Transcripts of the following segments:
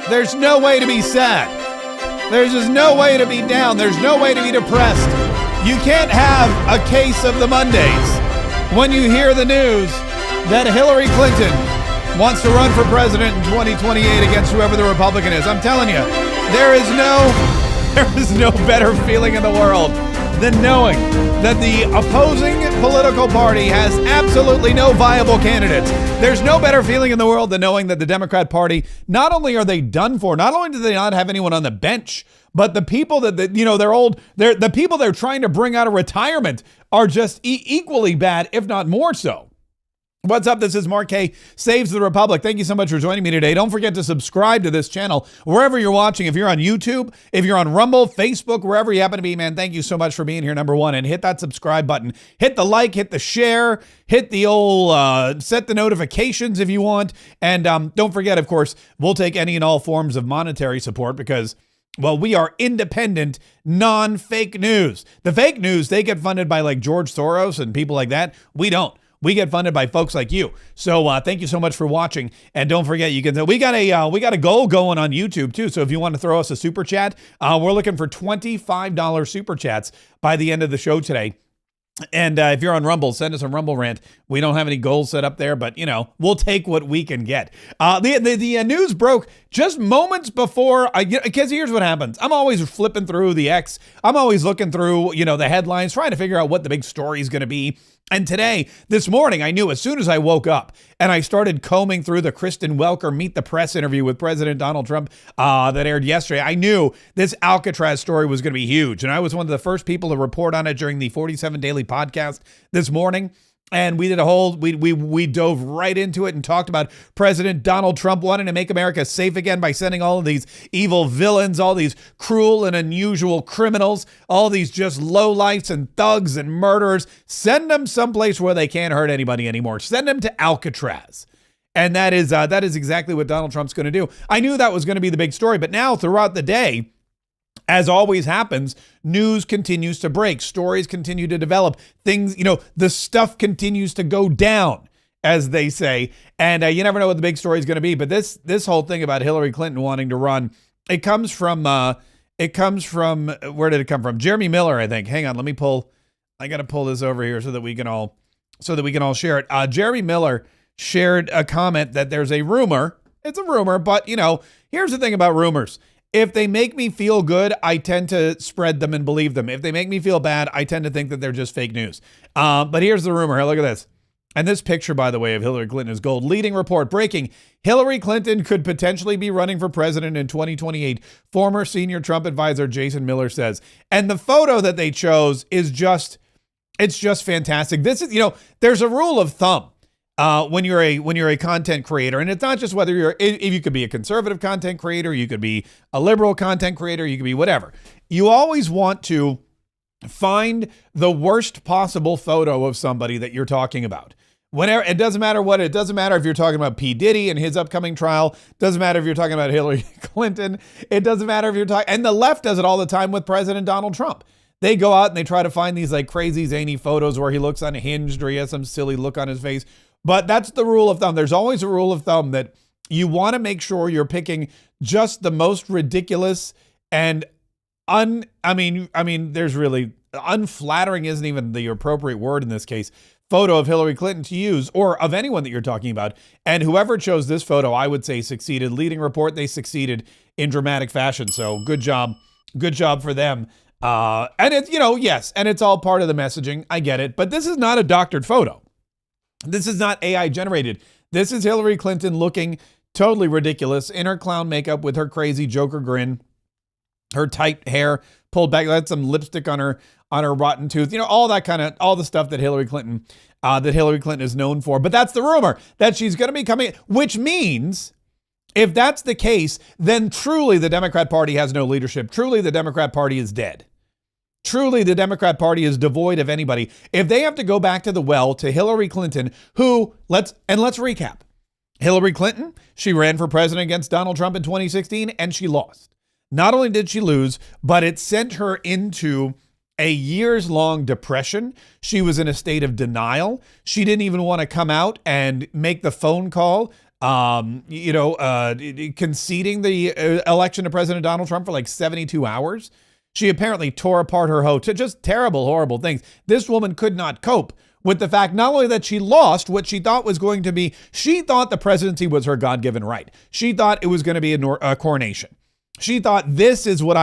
There's no way to be sad. There's just no way to be down. There's no way to be depressed. You can't have a case of the Mondays when you hear the news that Hillary Clinton wants to run for president in 2028 against whoever the Republican is. I'm telling you, there is no better feeling in the world than knowing that the opposing political party has absolutely no viable candidates. There's no better feeling in the world than knowing that the Democrat Party, not only are they done for, not only do they not have anyone on the bench, but the people that the people they're trying to bring out of retirement are just equally bad, if not more so. What's up? This is Mark Kaye, Saves the Republic. Thank you so much for joining me today. Don't forget to subscribe to this channel wherever you're watching. If you're on YouTube, if you're on Rumble, Facebook, wherever you happen to be, man, thank you so much for being here, number one. And hit that subscribe button. Hit the like, hit the share, hit the old set the notifications if you want. And don't forget, of course, we'll take any and all forms of monetary support because, well, we are independent, non-fake news. The fake news, they get funded by like George Soros and people like that. We don't. We get funded by folks like you. So thank you so much for watching. And don't forget, we got a goal going on YouTube too. So if you want to throw us a super chat, we're looking for $25 super chats by the end of the show today. And if you're on Rumble, send us a Rumble rant. We don't have any goals set up there, but, we'll take what we can get. The news broke just moments before, because here's what happens. I'm always flipping through the X. I'm always looking through, the headlines, trying to figure out what the big story is going to be. And this morning, I knew as soon as I woke up and I started combing through the Kristen Welker Meet the Press interview with President Donald Trump that aired yesterday, I knew this Alcatraz story was going to be huge. And I was one of the first people to report on it during the 47 Daily podcast this morning. And we did we dove right into it and talked about President Donald Trump wanting to make America safe again by sending all of these evil villains, all these cruel and unusual criminals, all these just lowlifes and thugs and murderers, send them someplace where they can't hurt anybody anymore. Send them to Alcatraz. And that is exactly what Donald Trump's going to do. I knew that was going to be the big story, but now throughout the day, as always happens, news continues to break. Stories continue to develop. Things, the stuff continues to go down, as they say. And you never know what the big story is going to be. But this whole thing about Hillary Clinton wanting to run, it comes from, where did it come from? Jeremy Miller, I think. Hang on, I got to pull this over here so that we can all share it. Jeremy Miller shared a comment that there's a rumor. It's a rumor, but, here's the thing about rumors. If they make me feel good, I tend to spread them and believe them. If they make me feel bad, I tend to think that they're just fake news. But here's the rumor. Here, look at this. And this picture, by the way, of Hillary Clinton is gold. Leading report breaking. Hillary Clinton could potentially be running for president in 2028. Former senior Trump advisor Jason Miller says. And the photo that they chose is it's just fantastic. This is, there's a rule of thumb. When you're a content creator, and it's not just whether if you could be a conservative content creator, you could be a liberal content creator, you could be whatever. You always want to find the worst possible photo of somebody that you're talking about. Whenever, it doesn't matter if you're talking about P. Diddy and his upcoming trial. Doesn't matter if you're talking about Hillary Clinton. It doesn't matter if you're talking, and the left does it all the time with President Donald Trump. They go out and they try to find these like crazy zany photos where he looks unhinged or he has some silly look on his face. But that's the rule of thumb. There's always a rule of thumb that you want to make sure you're picking just the most ridiculous and there's really unflattering isn't even the appropriate word in this case, photo of Hillary Clinton to use, or of anyone that you're talking about. And whoever chose this photo, I would say succeeded. Leading report, they succeeded in dramatic fashion. So good job for them. And it's, yes, and it's all part of the messaging. I get it. But this is not a doctored photo. This is not AI generated. This is Hillary Clinton looking totally ridiculous in her clown makeup with her crazy Joker grin, her tight hair pulled back, had some lipstick on her rotten tooth, all the stuff that Hillary Clinton is known for. But that's the rumor that she's going to be coming, which means if that's the case, then truly the Democrat Party has no leadership. Truly the Democrat Party is dead. Truly, the Democrat Party is devoid of anybody. If they have to go back to the well to Hillary Clinton, let's recap. Hillary Clinton, she ran for president against Donald Trump in 2016 and she lost. Not only did she lose, but it sent her into a years-long depression. She was in a state of denial. She didn't even want to come out and make the phone call conceding the election to President Donald Trump for like 72 hours. She apparently tore apart her hotel, just terrible, horrible things. This woman could not cope with the fact not only that she lost what she thought was going to be, she thought the presidency was her God-given right. She thought it was going to be a coronation. She thought this is what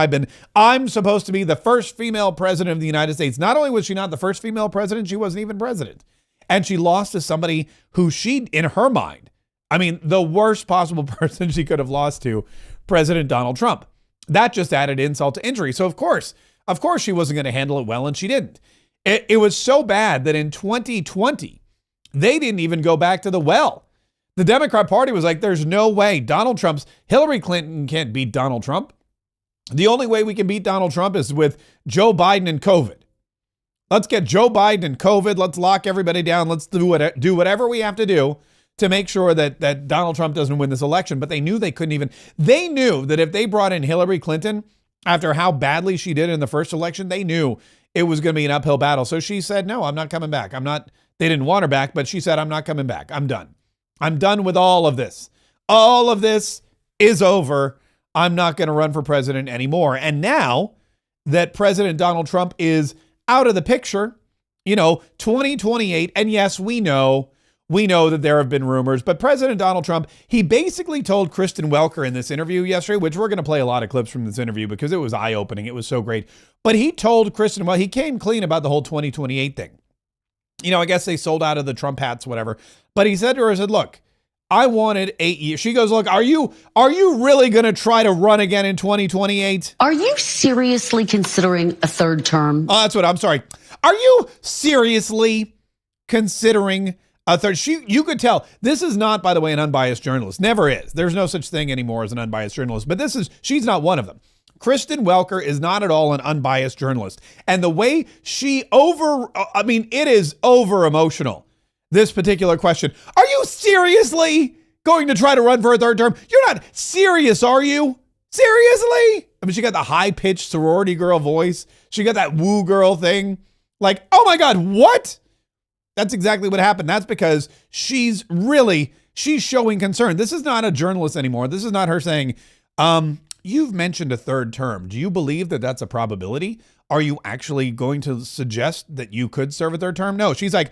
I'm supposed to be the first female president of the United States. Not only was she not the first female president, she wasn't even president. And she lost to somebody who in her mind, the worst possible person she could have lost to, President Donald Trump. That just added insult to injury. So of course she wasn't going to handle it well, and she didn't. It was so bad that in 2020, they didn't even go back to the well. The Democrat Party was like, there's no way Hillary Clinton can't beat Donald Trump. The only way we can beat Donald Trump is with Joe Biden and COVID. Let's get Joe Biden and COVID. Let's lock everybody down. Let's do whatever we have to do to make sure that Donald Trump doesn't win this election. But they knew they knew that if they brought in Hillary Clinton after how badly she did in the first election, they knew it was going to be an uphill battle. So she said, no, I'm not coming back. They didn't want her back, but she said, I'm not coming back. I'm done. I'm done with all of this. All of this is over. I'm not going to run for president anymore. And now that President Donald Trump is out of the picture, 2028, and yes, we know that there have been rumors, but President Donald Trump, he basically told Kristen Welker in this interview yesterday, which we're going to play a lot of clips from this interview because it was eye-opening. It was so great. But he told Kristen, he came clean about the whole 2028 thing. I guess they sold out of the Trump hats, whatever. But he said to her, look, I wanted 8 years. She goes, look, are you really going to try to run again in 2028? Are you seriously considering a third term? Oh, I'm sorry. Are you seriously considering a third? You could tell this is not, by the way, an unbiased journalist. Never is. There's no such thing anymore as an unbiased journalist. But she's not one of them. Kristen Welker is not at all an unbiased journalist. And the way it is over emotional. This particular question. Are you seriously going to try to run for a third term? You're not serious, are you? Seriously? She got the high-pitched sorority girl voice. She got that woo girl thing. Like, oh my God, what? That's exactly what happened. That's because she's showing concern. This is not a journalist anymore. This is not her saying, you've mentioned a third term. Do you believe that that's a probability? Are you actually going to suggest that you could serve a third term? No, she's like,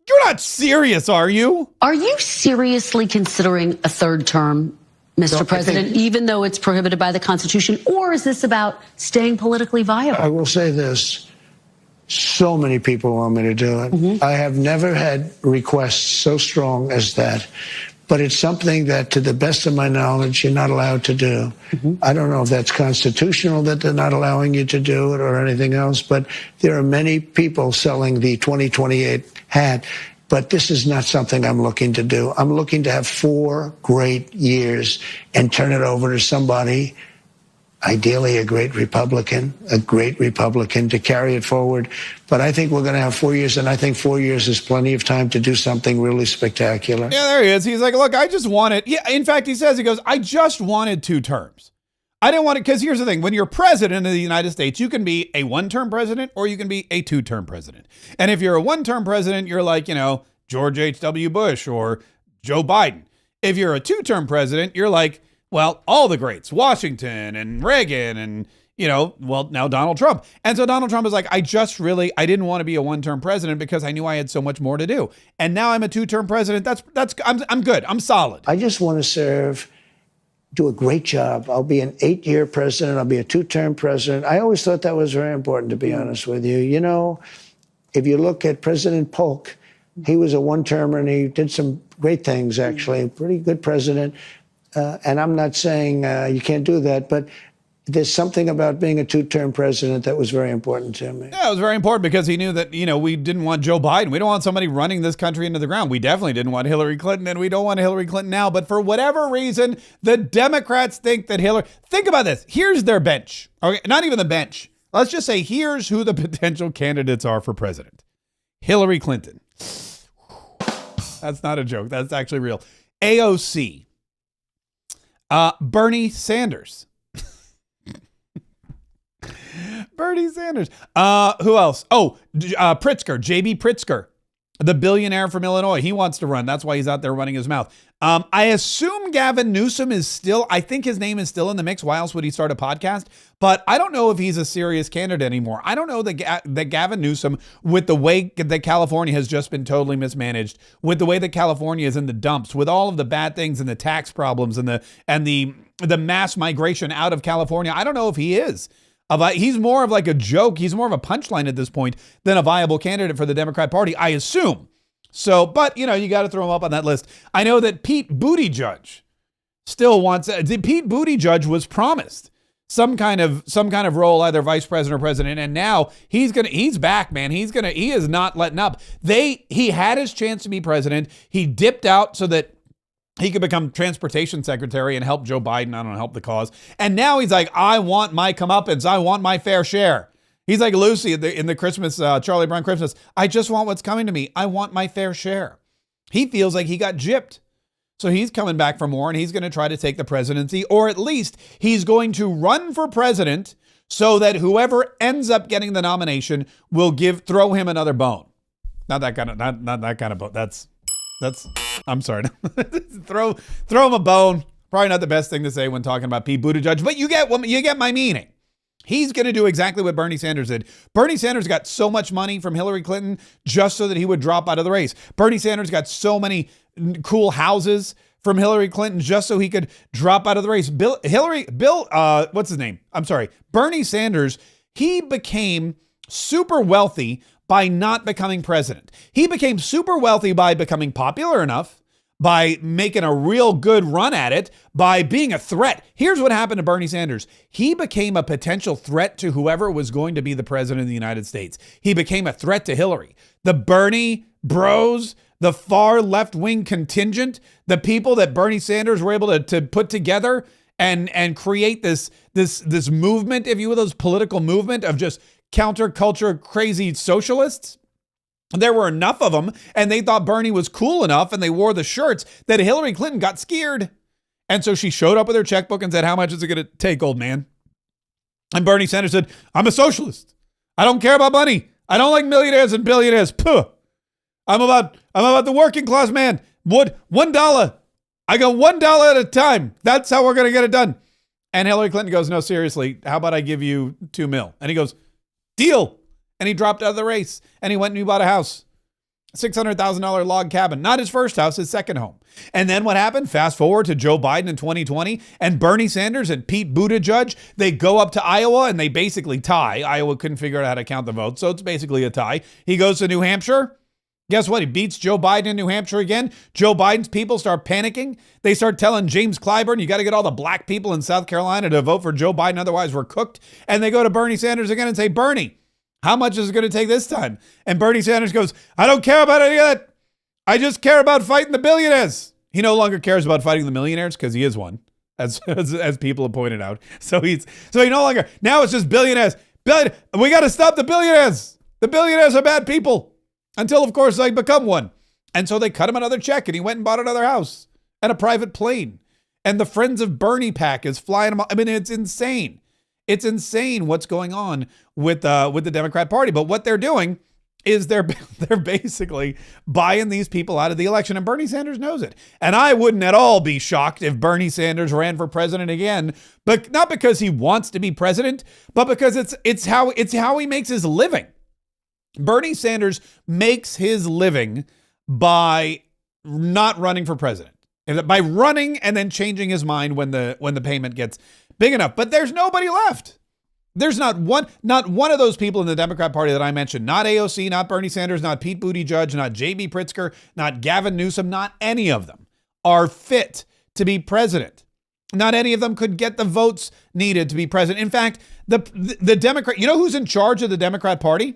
you're not serious, are you? Are you seriously considering a third term, Mr. President, even though it's prohibited by the Constitution? Or is this about staying politically viable? I will say this. So many people want me to do it. Mm-hmm. I have never had requests so strong as that. But it's something that, to the best of my knowledge, you're not allowed to do. Mm-hmm. I don't know if that's constitutional that they're not allowing you to do it or anything else, but there are many people selling the 2028 hat. But this is not something I'm looking to do. I'm looking to have 4 great years and turn it over to somebody, ideally a great Republican to carry it forward. But I think we're going to have 4 years, and I think 4 years is plenty of time to do something really spectacular. Yeah, there he is. He's like, look, I just wanted, in fact, he goes, I just wanted 2 terms. I didn't want it, because here's the thing. When you're president of the United States, you can be a 1-term president or you can be a 2-term president. And if you're a 1-term president, you're like, George H.W. Bush or Joe Biden. If you're a 2-term president, you're like, well, all the greats, Washington and Reagan and, now Donald Trump. And so Donald Trump is like, I didn't want to be a 1-term president because I knew I had so much more to do. And now I'm a 2-term president. I'm good. I'm solid. I just want to do a great job. I'll be an 8-year president. I'll be a 2-term president. I always thought that was very important, to be honest with you. If you look at President Polk, he was a 1-termer and he did some great things, actually. A pretty good president. And I'm not saying you can't do that, but there's something about being a 2-term president that was very important to me. Yeah, it was very important because he knew that, we didn't want Joe Biden. We don't want somebody running this country into the ground. We definitely didn't want Hillary Clinton, and we don't want Hillary Clinton now. But for whatever reason, the Democrats think that think about this. Here's their bench. Okay, not even the bench. Let's just say here's who the potential candidates are for president. Hillary Clinton. That's not a joke. That's actually real. AOC. Bernie Sanders. Bernie Sanders. Who else? Oh, Pritzker, JB Pritzker. the billionaire from Illinois. He wants to run. That's why he's out there running his mouth. I assume Gavin Newsom is still, I think his name is still in the mix. Why else would he start a podcast? But I don't know if he's a serious candidate anymore. I don't know that Gavin Newsom, with the way that California has just been totally mismanaged, with the way that California is in the dumps, with all of the bad things and the tax problems and the mass migration out of California. I don't know if he is. He's more of like a joke. He's more of a punchline at this point than a viable candidate for the Democrat Party, I assume. So, but, you got to throw him up on that list. I know that Pete Buttigieg still wants, Pete Buttigieg was promised some kind of role, either vice president or president. And now he's back, man. He is not letting up. He had his chance to be president. He dipped out so that he could become transportation secretary and help Joe Biden. I don't know, help the cause. And now he's like, I want my comeuppance. I want my fair share. He's like Lucy in the Christmas, Charlie Brown Christmas. I just want what's coming to me. I want my fair share. He feels like he got gypped. So he's coming back for more, and he's going to try to take the presidency, or at least he's going to run for president so that whoever ends up getting the nomination will throw him another bone. Not that kind of bone. That's I'm sorry. throw him a bone. Probably not the best thing to say when talking about Pete Buttigieg, but you get my meaning. He's going to do exactly what Bernie Sanders did. Bernie Sanders got so much money from Hillary Clinton just so that he would drop out of the race. Bernie Sanders got so many cool houses from Hillary Clinton just so he could drop out of the race. What's his name? I'm sorry. Bernie Sanders, he became super wealthy by not becoming president. He became super wealthy by becoming popular enough, by making a real good run at it, by being a threat. Here's what happened to Bernie Sanders. He became a potential threat to whoever was going to be the president of the United States. He became a threat to Hillary. The Bernie bros, the far left-wing contingent, the people that Bernie Sanders were able to put together and create this movement, if you will, this political movement of just counterculture crazy socialists. There were enough of them, and they thought Bernie was cool enough, and they wore the shirts, that Hillary Clinton got scared. And so she showed up with her checkbook and said, how much is it going to take, old man? And Bernie Sanders said, I'm a socialist. I don't care about money. I don't like millionaires and billionaires. Puh. I'm about the working class man. $1. I go $1 at a time. That's how we're going to get it done. And Hillary Clinton goes, no, seriously, how about I give you $2 million? And he goes, deal. And he dropped out of the race, and he went and he bought a house, $600,000 log cabin, not his first house, his second home. And then what happened? Fast forward to Joe Biden in 2020, and Bernie Sanders and Pete Buttigieg, they go up to Iowa and they basically tie. Iowa couldn't figure out how to count the votes, so it's basically a tie. He goes to New Hampshire. Guess what? He beats Joe Biden in New Hampshire again. Joe Biden's people start panicking. They start telling James Clyburn, you got to get all the black people in South Carolina to vote for Joe Biden, otherwise we're cooked. And they go to Bernie Sanders again and say, Bernie, how much is it going to take this time? And Bernie Sanders goes, I don't care about any of that. I just care about fighting the billionaires. He no longer cares about fighting the millionaires because he is one, as people have pointed out. So he no longer, now it's just billionaires. We got to stop the billionaires. The billionaires are bad people until, of course, I become one. And so they cut him another check, and he went and bought another house and a private plane. And the Friends of Bernie pack is flying him. I mean, it's insane. It's insane what's going on with the Democrat Party. But what they're doing is they're basically buying these people out of the election, and Bernie Sanders knows it. And I wouldn't at all be shocked if Bernie Sanders ran for president again, but not because he wants to be president, but because it's how he makes his living. Bernie Sanders makes his living by not running for president, by running and then changing his mind when the payment gets big enough. But there's nobody left. There's not one of those people in the Democrat Party that I mentioned, not AOC, not Bernie Sanders, not Pete Buttigieg, not J.B. Pritzker, not Gavin Newsom, not any of them are fit to be president. Not any of them could get the votes needed to be president. In fact, the Democrat, you know who's in charge of the Democrat Party?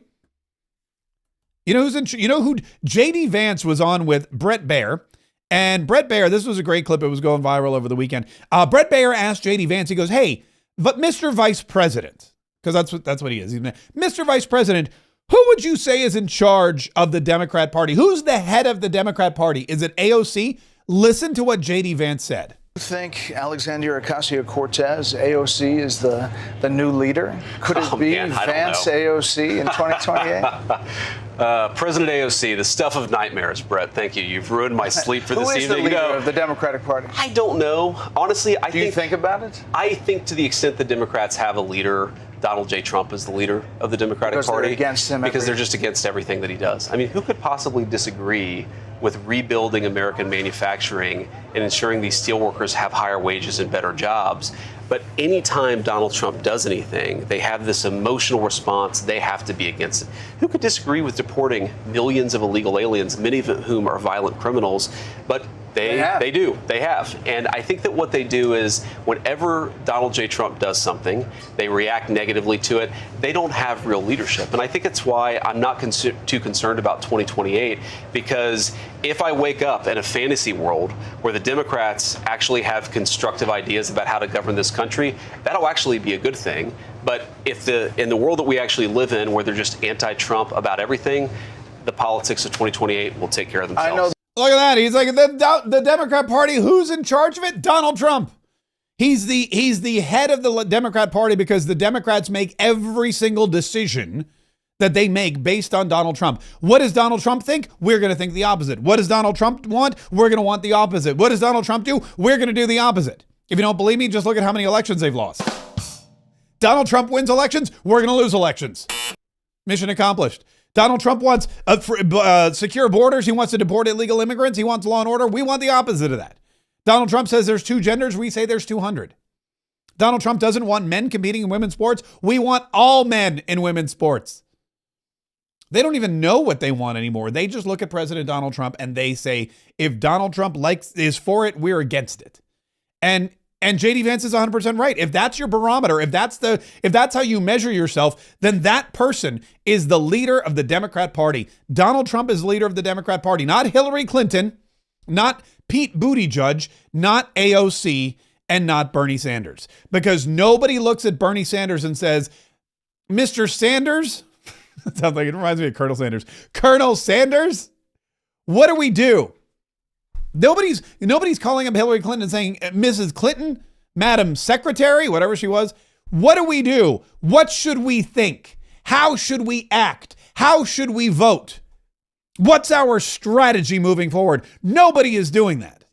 You know who J.D. Vance was on with Bret Baier. And Bret Baier, this was a great clip. It was going viral over the weekend. Bret Baier asked J.D. Vance, he goes, hey, but Mr. Vice President, because that's what he is. Mr. Vice President, who would you say is in charge of the Democrat Party? Who's the head of the Democrat Party? Is it AOC? Listen to what J.D. Vance said. You think Alexandria Ocasio-Cortez, AOC, is the new leader? Could it be Vance AOC in 2028? President AOC, the stuff of nightmares, Brett. Thank you. You've ruined my sleep for this Who is evening. the leader of the Democratic Party? I don't know. Honestly, Do you think about it? I think to the extent the Democrats have a leader, Donald J. Trump is the leader of the Democratic Party. They're against him because they're just against everything that he does. I mean, who could possibly disagree with rebuilding American manufacturing and ensuring these steelworkers have higher wages and better jobs? But anytime Donald Trump does anything, they have this emotional response. They have to be against it. Who could disagree with deporting millions of illegal aliens, many of whom are violent criminals? But they have. And I think that what they do is whenever Donald J. Trump does something, they react negatively to it. They don't have real leadership. And I think it's why I'm not too concerned about 2028, because if I wake up in a fantasy world where the Democrats actually have constructive ideas about how to govern this country, that'll actually be a good thing. But if in the world that we actually live in, where they're just anti-Trump about everything, the politics of 2028 will take care of themselves. I know. Look at that. He's like, the Democrat Party, who's in charge of it? Donald Trump. He's the head of the Democrat Party because the Democrats make every single decision that they make based on Donald Trump. What does Donald Trump think? We're going to think the opposite. What does Donald Trump want? We're going to want the opposite. What does Donald Trump do? We're going to do the opposite. If you don't believe me, just look at how many elections they've lost. Donald Trump wins elections. We're going to lose elections. Mission accomplished. Donald Trump wants secure borders. He wants to deport illegal immigrants. He wants law and order. We want the opposite of that. Donald Trump says there's 2 genders. We say there's 200. Donald Trump doesn't want men competing in women's sports. We want all men in women's sports. They don't even know what they want anymore. They just look at President Donald Trump and they say, if Donald Trump is for it, we're against it. And JD Vance is 100% right. If that's your barometer, if that's how you measure yourself, then that person is the leader of the Democrat Party. Donald Trump is leader of the Democrat Party, not Hillary Clinton, not Pete Buttigieg, not AOC, and not Bernie Sanders. Because nobody looks at Bernie Sanders and says, Mr. Sanders, that sounds like it reminds me of Colonel Sanders. Colonel Sanders, what do we do? Nobody's calling up Hillary Clinton and saying, Mrs. Clinton, Madam Secretary, whatever she was. What do we do? What should we think? How should we act? How should we vote? What's our strategy moving forward? Nobody is doing that.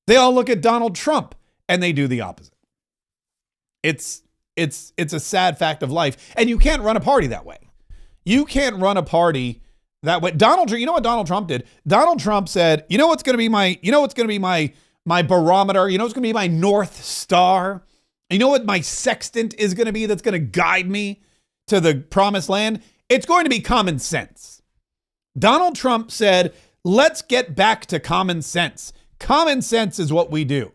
They all look at Donald Trump and they do the opposite. It's a sad fact of life. And you can't run a party that way. You can't run a party that way. You know what Donald Trump did? Donald Trump said, you know what's going to be my barometer? You know what's going to be my North Star? You know what my sextant is going to be that's going to guide me to the promised land? It's going to be common sense. Donald Trump said, let's get back to common sense. Common sense is what we do.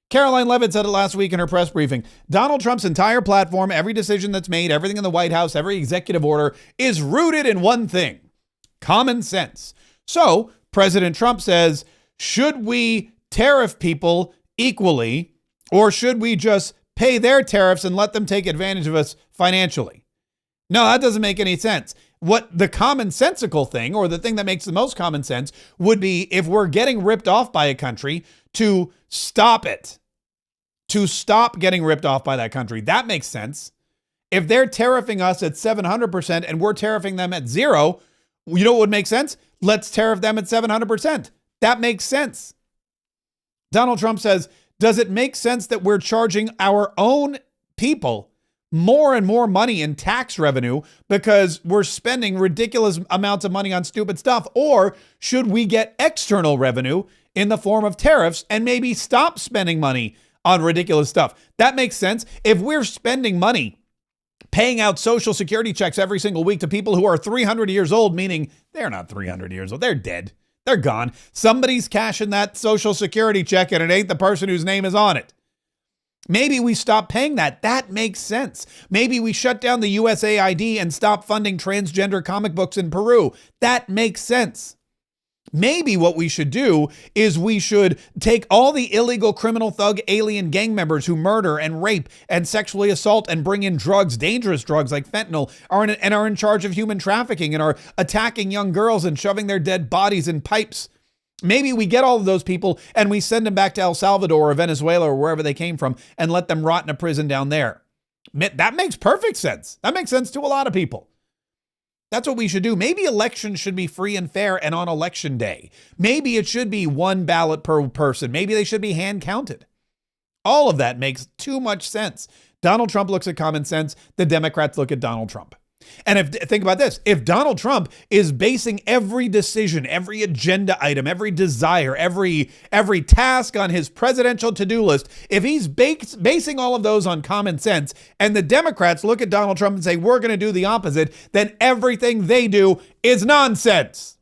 Caroline Levitt said it last week in her press briefing. Donald Trump's entire platform, every decision that's made, everything in the White House, every executive order is rooted in one thing: common sense. So President Trump says, should we tariff people equally, or should we just pay their tariffs and let them take advantage of us financially? No, that doesn't make any sense. What the commonsensical thing, or the thing that makes the most common sense, would be if we're getting ripped off by a country, to stop it, to stop getting ripped off by that country. That makes sense. If they're tariffing us at 700% and we're tariffing them at 0%, you know what would make sense? Let's tariff them at 700%. That makes sense. Donald Trump says, does it make sense that we're charging our own people more and more money in tax revenue because we're spending ridiculous amounts of money on stupid stuff? Or should we get external revenue in the form of tariffs and maybe stop spending money on ridiculous stuff? That makes sense. If we're spending money paying out Social Security checks every single week to people who are 300 years old, meaning they're not 300 years old, they're dead, they're gone. Somebody's cashing that Social Security check and it ain't the person whose name is on it. Maybe we stop paying that. That makes sense. Maybe we shut down the USAID and stop funding transgender comic books in Peru. That makes sense. Maybe what we should do is we should take all the illegal criminal thug alien gang members who murder and rape and sexually assault and bring in drugs, dangerous drugs like fentanyl, and are in charge of human trafficking and are attacking young girls and shoving their dead bodies in pipes. Maybe we get all of those people and we send them back to El Salvador or Venezuela or wherever they came from and let them rot in a prison down there. That makes perfect sense. That makes sense to a lot of people. That's what we should do. Maybe elections should be free and fair and on election day. Maybe it should be one ballot per person. Maybe they should be hand counted. All of that makes too much sense. Donald Trump looks at common sense. The Democrats look at Donald Trump. And think about this. If Donald Trump is basing every decision, every agenda item, every desire, every task on his presidential to-do list, if he's basing all of those on common sense, and the Democrats look at Donald Trump and say, we're going to do the opposite, then everything they do is nonsense.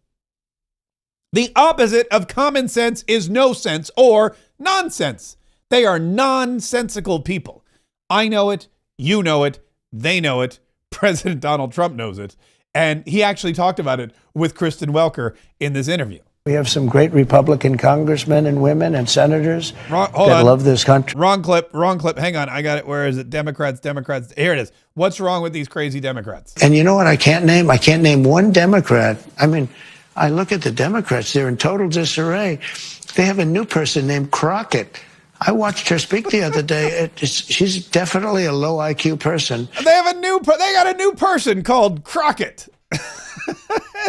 The opposite of common sense is no sense or nonsense. They are nonsensical people. I know it. You know it. They know it. President Donald Trump knows it. And he actually talked about it with Kristen Welker in this interview. We have some great Republican congressmen and women and senators that love this country. Wrong clip. Hang on. I got it. Where is it? Democrats. Here it is. What's wrong with these crazy Democrats? And you know what? I can't name one Democrat. I mean, I look at the Democrats. They're in total disarray. They have a new person named Crockett. I watched her speak the other day. She's definitely a low IQ person. They got a new person called Crockett.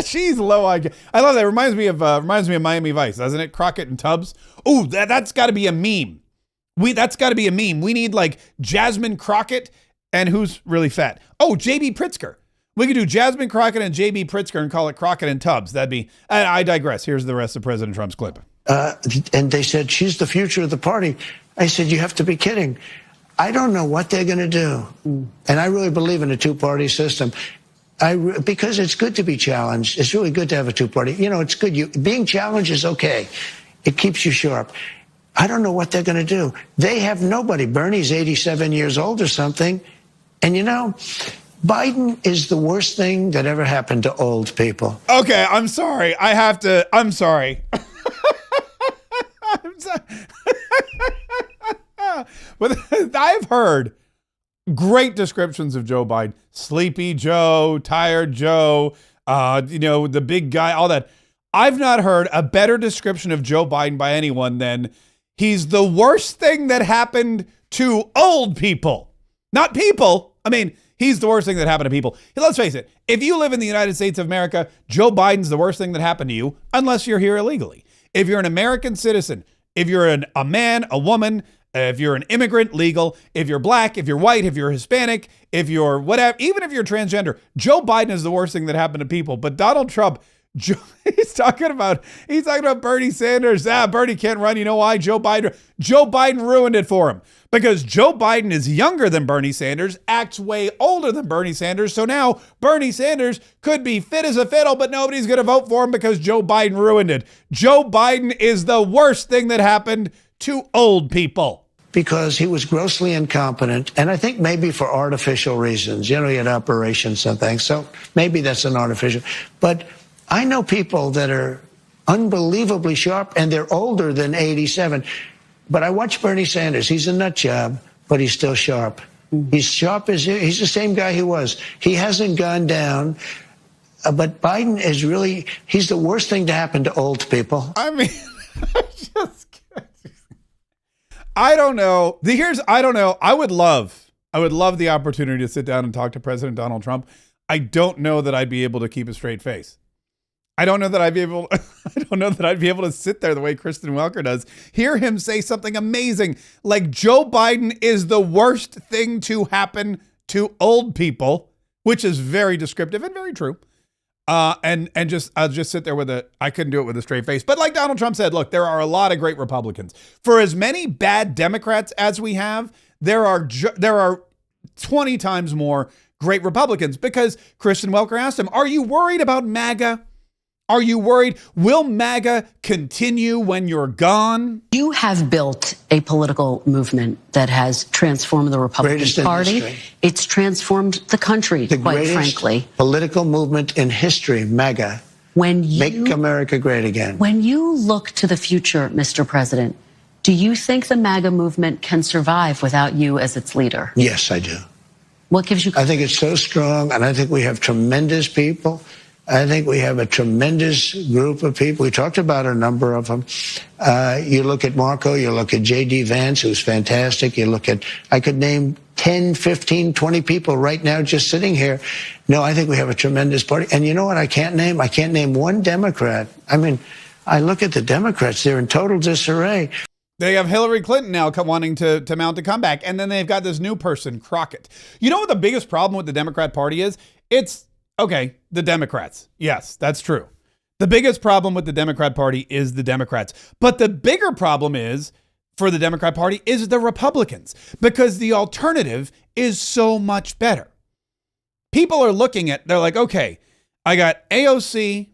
She's low IQ. I love that. Reminds me of Miami Vice, doesn't it? Crockett and Tubbs. Ooh, that's got to be a meme. That's got to be a meme. We need like Jasmine Crockett and who's really fat? Oh, J.B. Pritzker. We could do Jasmine Crockett and J.B. Pritzker and call it Crockett and Tubbs. That'd be. I digress. Here's the rest of President Trump's clip. And they said, she's the future of the party. I said, you have to be kidding. I don't know what they're going to do. And I really believe in a two-party system. Because it's good to be challenged. It's really good to have a two-party. You know, it's good. Being challenged is okay. It keeps you sharp. I don't know what they're going to do. They have nobody. Bernie's 87 years old or something. And, you know, Biden is the worst thing that ever happened to old people. Okay, I'm sorry. I'm sorry. But I've heard great descriptions of Joe Biden. Sleepy Joe, tired Joe, the big guy, all that. I've not heard a better description of Joe Biden by anyone than he's the worst thing that happened to old people. Not people. I mean, he's the worst thing that happened to people. Let's face it. If you live in the United States of America, Joe Biden's the worst thing that happened to you, unless you're here illegally. If you're an American citizen, if you're a man, a woman, if you're an immigrant, legal, if you're black, if you're white, if you're Hispanic, if you're whatever, even if you're transgender, Joe Biden is the worst thing that happened to people. But Donald Trump, he's talking about Bernie Sanders. Bernie can't run. You know why? Joe Biden ruined it for him because Joe Biden is younger than Bernie Sanders, acts way older than Bernie Sanders. So now Bernie Sanders could be fit as a fiddle, but nobody's going to vote for him because Joe Biden ruined it. Joe Biden is the worst thing that happened to old people. Because he was grossly incompetent, and I think maybe for artificial reasons. You know, he had operations and things, so maybe that's an artificial. But I know people that are unbelievably sharp, and they're older than 87. But I watch Bernie Sanders. He's a nut job, but he's still sharp. He's sharp as he's the same guy he was. He hasn't gone down. But Biden is really, he's the worst thing to happen to old people. I mean, I don't know. I don't know. I would love the opportunity to sit down and talk to President Donald Trump. I don't know that I'd be able to keep a straight face. I don't know that I'd be able to sit there the way Kristen Welker does, hear him say something amazing like Joe Biden is the worst thing to happen to old people, which is very descriptive and very true. I'll just sit there I couldn't do it with a straight face. But like Donald Trump said, look, there are a lot of great Republicans. For as many bad Democrats as we have, there are 20 times more great Republicans, because Kristen Welker asked him, are you worried about MAGA? Are you worried? Will MAGA continue when you're gone? You have built a political movement that has transformed the Republican Party. It's transformed the country, quite frankly. Political movement in history, MAGA. Make America great again. When you look to the future, Mr. President, do you think the MAGA movement can survive without you as its leader? Yes, I do. What gives you confidence? I think it's so strong, and I think we have tremendous people. I think we have a tremendous group of people. We talked about a number of them. You look at Marco, you look at J.D. Vance, who's fantastic. You look at, I could name 10, 15, 20 people right now just sitting here. No, I think we have a tremendous party. And you know what I can't name? I can't name one Democrat. I mean, I look at the Democrats, they're in total disarray. They have Hillary Clinton now wanting to mount a comeback. And then they've got this new person, Crockett. You know what the biggest problem with the Democrat Party is? It's, okay, the Democrats. Yes, that's true. The biggest problem with the Democrat Party is the Democrats. But the bigger problem is, for the Democrat Party, is the Republicans. Because the alternative is so much better. People are looking at, they're like, okay, I got AOC,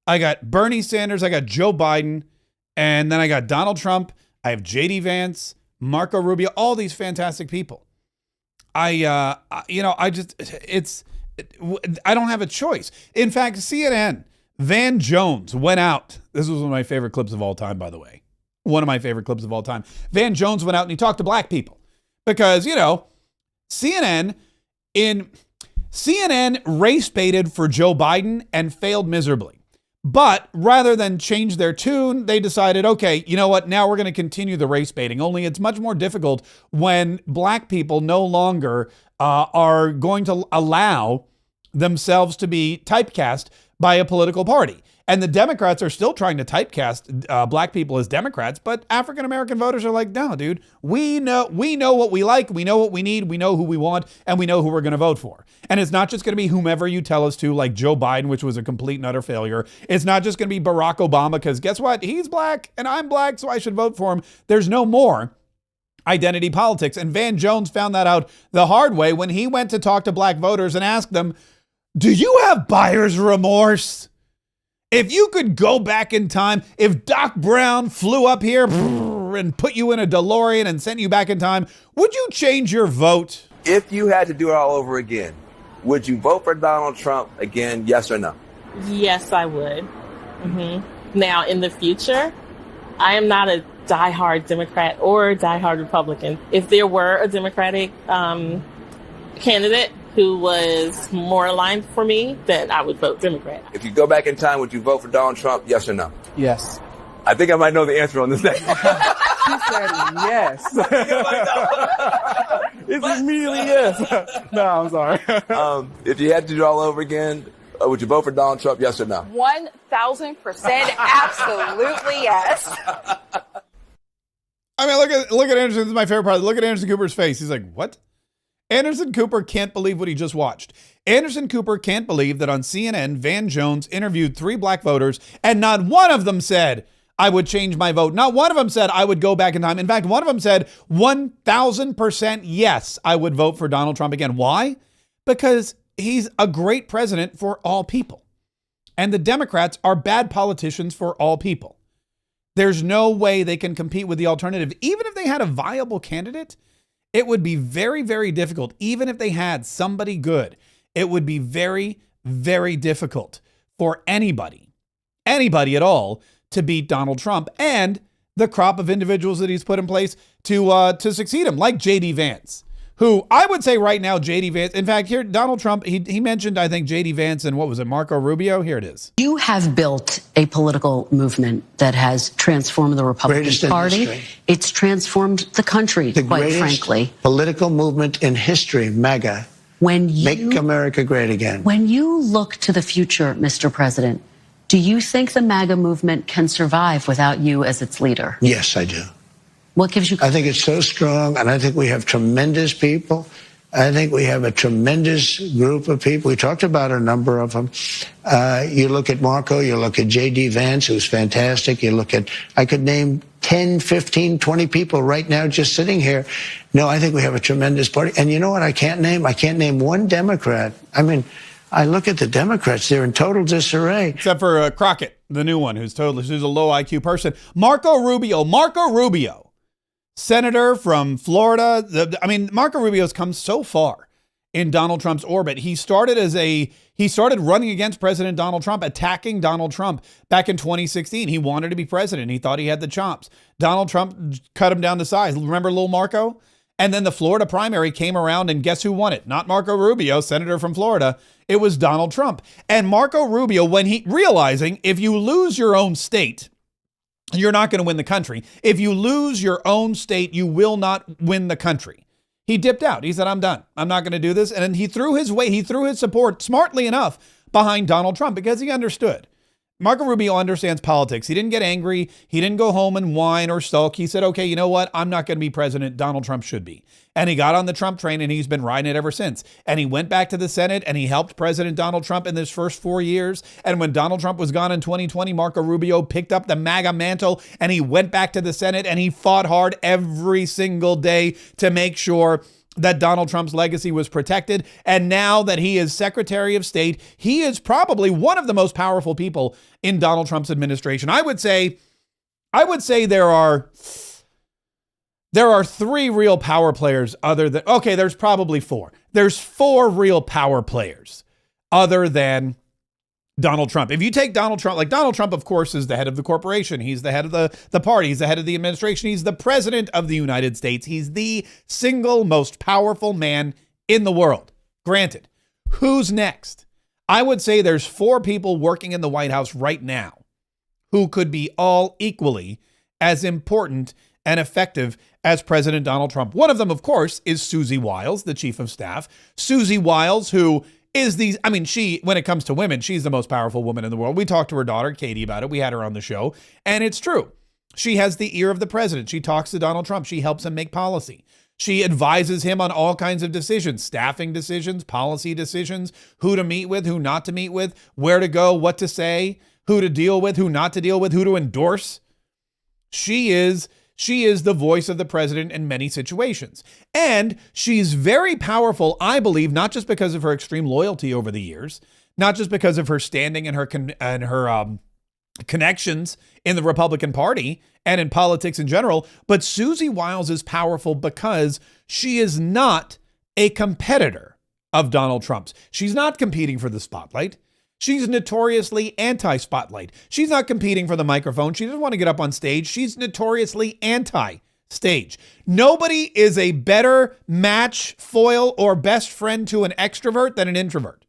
I got Bernie Sanders, I got Joe Biden, and then I got Donald Trump, I have JD Vance, Marco Rubio, all these fantastic people. I don't have a choice. In fact, CNN, Van Jones went out. This was one of my favorite clips of all time, by the way. One of my favorite clips of all time. Van Jones went out and he talked to black people because, CNN race baited for Joe Biden and failed miserably. But rather than change their tune, they decided, okay, you know what? Now we're going to continue the race baiting. Only it's much more difficult when black people no longer are going to allow themselves to be typecast by a political party. And the Democrats are still trying to typecast black people as Democrats, but African-American voters are like, no, dude, we know what we like, we know what we need, we know who we want, and we know who we're going to vote for. And it's not just going to be whomever you tell us to, like Joe Biden, which was a complete and utter failure. It's not just going to be Barack Obama, because guess what? He's black and I'm black, so I should vote for him. There's no more identity politics. And Van Jones found that out the hard way when he went to talk to black voters and asked them, do you have buyer's remorse? If you could go back in time, if Doc Brown flew up here and put you in a DeLorean and sent you back in time, would you change your vote? If you had to do it all over again, would you vote for Donald Trump again, yes or no? Yes, I would. Now, in the future, I am not a diehard Democrat or diehard Republican. If there were a Democratic candidate who was more aligned for me, then I would vote Democrat. If you go back in time, would you vote for Donald Trump, yes or no? Yes. I think I might know the answer on this thing. He said yes. It's immediately yes. No, I'm sorry. If you had to do it all over again, would you vote for Donald Trump, yes or no? 1,000% absolutely yes. I mean, look at Anderson. This is my favorite part. Look at Anderson Cooper's face. He's like, what? Anderson Cooper can't believe what he just watched. Anderson Cooper can't believe that on CNN, Van Jones interviewed 3 black voters, and not one of them said, I would change my vote. Not one of them said, I would go back in time. In fact, one of them said, 1,000% yes, I would vote for Donald Trump again. Why? Because he's a great president for all people. And the Democrats are bad politicians for all people. There's no way they can compete with the alternative. Even if they had a viable candidate, it would be very, very difficult. Even if they had somebody good, it would be very, very difficult for anybody at all to beat Donald Trump and the crop of individuals that he's put in place to succeed him, like JD Vance, who I would say right now, JD Vance. In fact, here, Donald Trump, he mentioned, I think, JD Vance and what was it, Marco Rubio? Here it is. You have built a political movement that has transformed the Republican Party. It's transformed the country, quite frankly. Political movement in history, MAGA. Make America great again. When you look to the future, Mr. President, do you think the MAGA movement can survive without you as its leader? Yes, I do. What gives you? I think it's so strong, and I think we have tremendous people. I think we have a tremendous group of people. We talked about a number of them. You look at Marco, you look at J.D. Vance, who's fantastic. You look at, I could name 10, 15, 20 people right now just sitting here. No, I think we have a tremendous party. And you know what I can't name? I can't name one Democrat. I mean, I look at the Democrats, they're in total disarray. Except for Crockett, the new one, who's a low IQ person. Marco Rubio. Senator from Florida. Marco Rubio's come so far in Donald Trump's orbit. He started running against President Donald Trump, attacking Donald Trump back in 2016. He wanted to be president. He thought he had the chops. Donald Trump cut him down to size. Remember little Marco? And then the Florida primary came around, and guess who won it? Not Marco Rubio, senator from Florida. It was Donald Trump. And Marco Rubio, when he realizing if you lose your own state, you're not going to win the country. If you lose your own state, you will not win the country. He dipped out. He said, I'm done. I'm not going to do this. And he threw his support, smartly enough, behind Donald Trump because he understood. Marco Rubio understands politics. He didn't get angry. He didn't go home and whine or sulk. He said, okay, you know what? I'm not going to be president. Donald Trump should be. And he got on the Trump train and he's been riding it ever since. And he went back to the Senate and he helped President Donald Trump in his first 4 years. And when Donald Trump was gone in 2020, Marco Rubio picked up the MAGA mantle and he went back to the Senate and he fought hard every single day to make sure that Donald Trump's legacy was protected. And now that he is Secretary of State, he is probably one of the most powerful people in Donald Trump's administration. I would say there are three real power players there's probably four. There's four real power players other than Donald Trump. If you take Donald Trump, like Donald Trump, of course, is the head of the corporation. He's the head of the party. He's the head of the administration. He's the president of the United States. He's the single most powerful man in the world. Granted, who's next? I would say there's four people working in the White House right now who could be all equally as important and effective as President Donald Trump. One of them, of course, is Susie Wiles, the chief of staff. Susie Wiles, who is when it comes to women, she's the most powerful woman in the world. We talked to her daughter, Katie, about it. We had her on the show, and it's true. She has the ear of the president. She talks to Donald Trump. She helps him make policy. She advises him on all kinds of decisions, staffing decisions, policy decisions, who to meet with, who not to meet with, where to go, what to say, who to deal with, who not to deal with, who to endorse. She is the voice of the president in many situations. And she's very powerful, I believe, not just because of her extreme loyalty over the years, not just because of her standing and her connections in the Republican Party and in politics in general, but Susie Wiles is powerful because she is not a competitor of Donald Trump's. She's not competing for the spotlight. She's notoriously anti-spotlight. She's not competing for the microphone. She doesn't want to get up on stage. She's notoriously anti-stage. Nobody is a better match, foil, or best friend to an extrovert than an introvert.